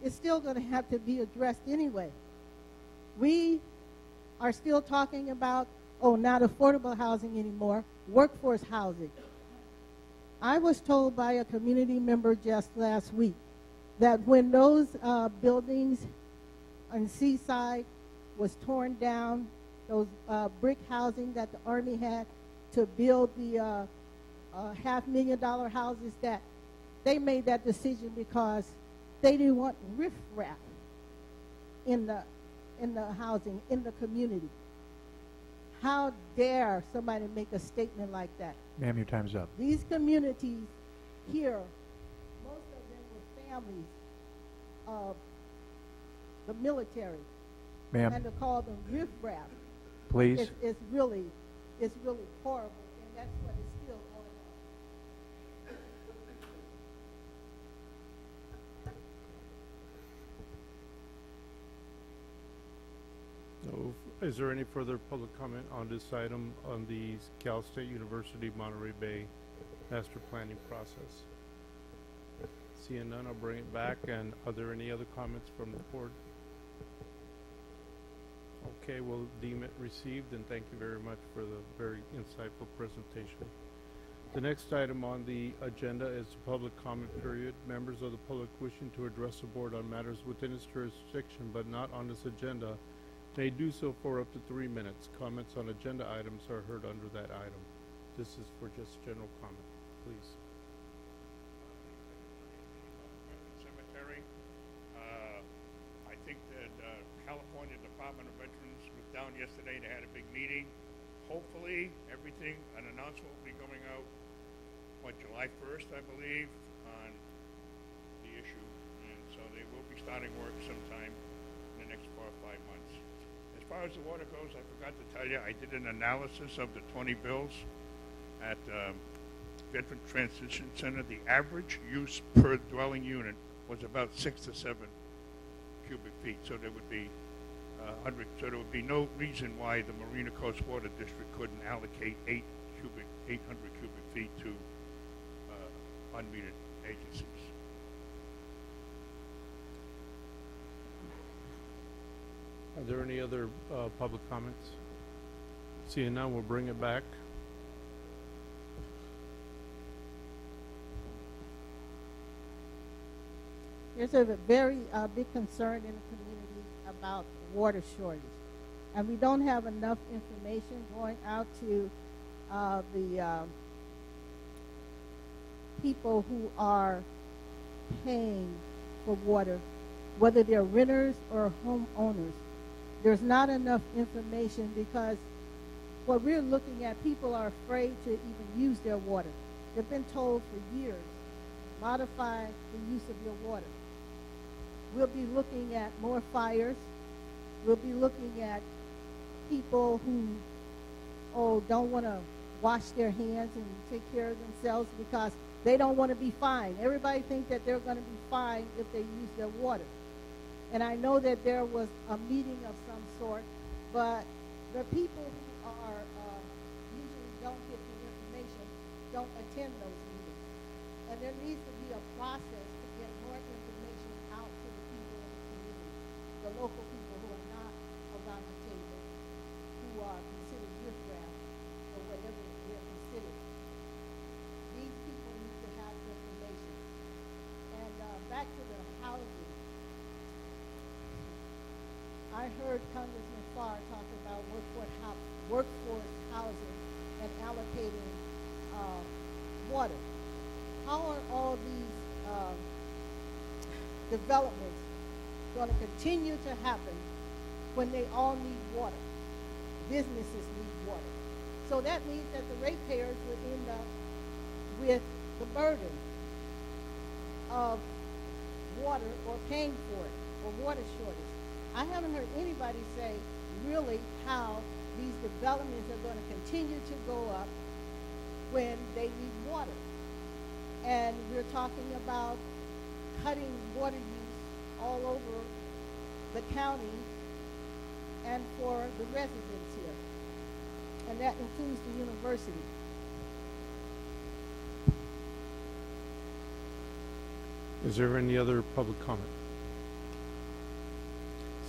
it's still going to have to be addressed anyway. We are still talking about, not affordable housing anymore, workforce housing. I was told by a community member just last week that when those buildings on Seaside was torn down, those brick housing that the Army had to build the $500,000 houses, that they made that decision because they didn't want riffraff in the housing, in the community. How dare somebody make a statement like that? Ma'am, your time's up. These communities here, most of them were families of the military. Ma'am. And to call them riffraff, Please. It's really horrible, and that's what is still going on. So, is there any further public comment on this item on the Cal State University Monterey Bay master planning process? Seeing none, I'll bring it back. And are there any other comments from the board? Okay, we'll deem it received, and thank you very much for the very insightful presentation. The next item on the agenda is the public comment period. Members of the public wishing to address the board on matters within its jurisdiction but not on this agenda may do so for up to 3 minutes. Comments on agenda items are heard under that item. This is for just general comment, please. Cemetery. I think that California Department of Veterans was down yesterday. They had a big meeting. Hopefully, everything, an announcement will be going out, July 1st, I believe, on the issue. And so they will be starting work sometime in the next 4 or 5 months. As far as the water goes, I forgot to tell you, I did an analysis of the 20 bills at Veteran Transition Center. The average use per dwelling unit was about 6 to 7 cubic feet. So there would be 100. So there would be no reason why the Marina Coast Water District couldn't allocate 800 cubic feet to unmetered agencies. Are there any other public comments? Seeing none, we'll bring it back. There's a very big concern in the community about water shortage. And we don't have enough information going out to the people who are paying for water, whether they're renters or homeowners. There's not enough information because what we're looking at, people are afraid to even use their water. They've been told for years, modify the use of your water. We'll be looking at more fires. We'll be looking at people who, don't want to wash their hands and take care of themselves because they don't want to be fined. Everybody thinks that they're going to be fined if they use their water. And I know that there was a meeting of some sort, but the people who are usually don't get the information don't attend those meetings. And there needs to be a process to get more information out to the people in the community, the local people who are not around the table, who are considered riffraff or whatever they're considered. These people need to have information. And back to the housing. I heard Congressman FORA talk about workforce housing and allocating water. How are all these developments going to continue to happen when they all need water? Businesses need water. So that means that the ratepayers will end up with the burden of water or paying for it or water shortage. I haven't heard anybody say really how these developments are going to continue to go up when they need water. And we're talking about cutting water use all over the county and for the residents here. And that includes the university. Is there any other public comment?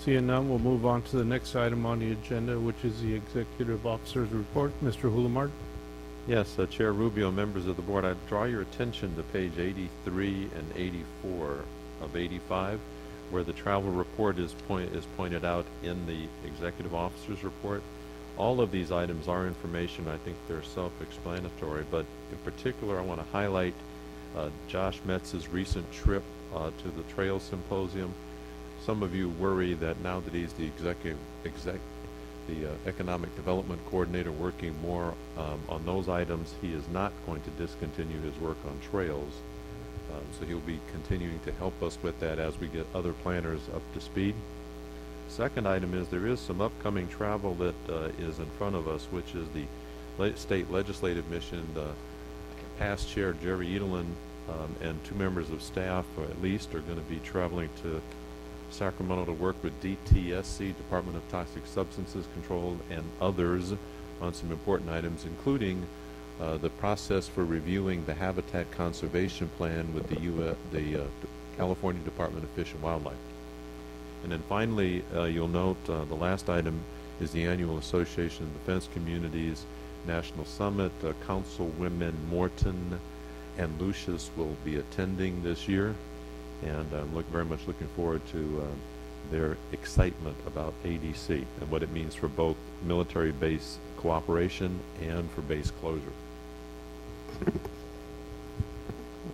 Seeing none, we'll move on to the next item on the agenda, which is the Executive Officer's Report. Mr. Hulamard? Yes, Chair Rubio, members of the board, I draw your attention to page 83 and 84 of 85, where the travel report is pointed out in the Executive Officer's Report. All of these items are information. I think they're self-explanatory, but in particular, I want to highlight Josh Metz's recent trip to the Trail Symposium. Some of you worry that now that he's the Economic Development Coordinator working more on those items, he is not going to discontinue his work on trails. So he'll be continuing to help us with that as we get other planners up to speed. Second item is there is some upcoming travel that is in front of us, which is the state legislative mission. The past chair, Jerry Edelin, and 2 members of staff, at least, are going to be traveling to Sacramento to work with DTSC, Department of Toxic Substances Control, and others on some important items, including the process for reviewing the Habitat Conservation Plan with the California Department of Fish and Wildlife. And then finally, you'll note the last item is the annual Association of Defense Communities National Summit. Councilwomen Morton and Lucius will be attending this year. And I'm very much looking forward to their excitement about ADC and what it means for both military base cooperation and for base closure.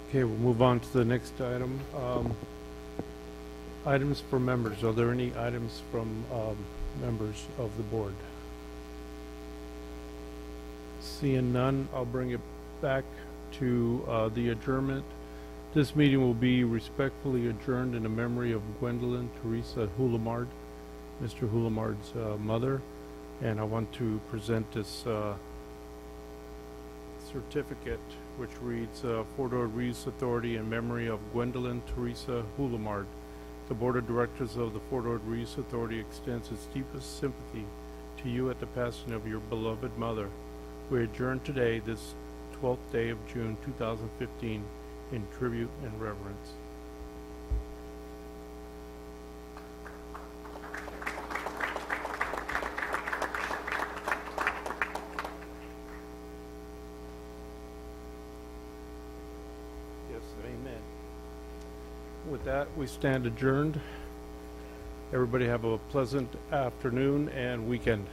Okay, we'll move on to the next item. Items for members. Are there any items from members of the board? Seeing none, I'll bring it back to the adjournment. This meeting will be respectfully adjourned in the memory of Gwendolyn Teresa Hulamard, Mr. Hulamard's mother, and I want to present this certificate which reads Fort Ord Reeves Authority in memory of Gwendolyn Teresa Hulamard. The Board of Directors of the Fort Ord Reeves Authority extends its deepest sympathy to you at the passing of your beloved mother. We adjourn today, this 12th day of June 2015, in tribute and reverence. Yes, amen. With that, we stand adjourned. Everybody have a pleasant afternoon and weekend.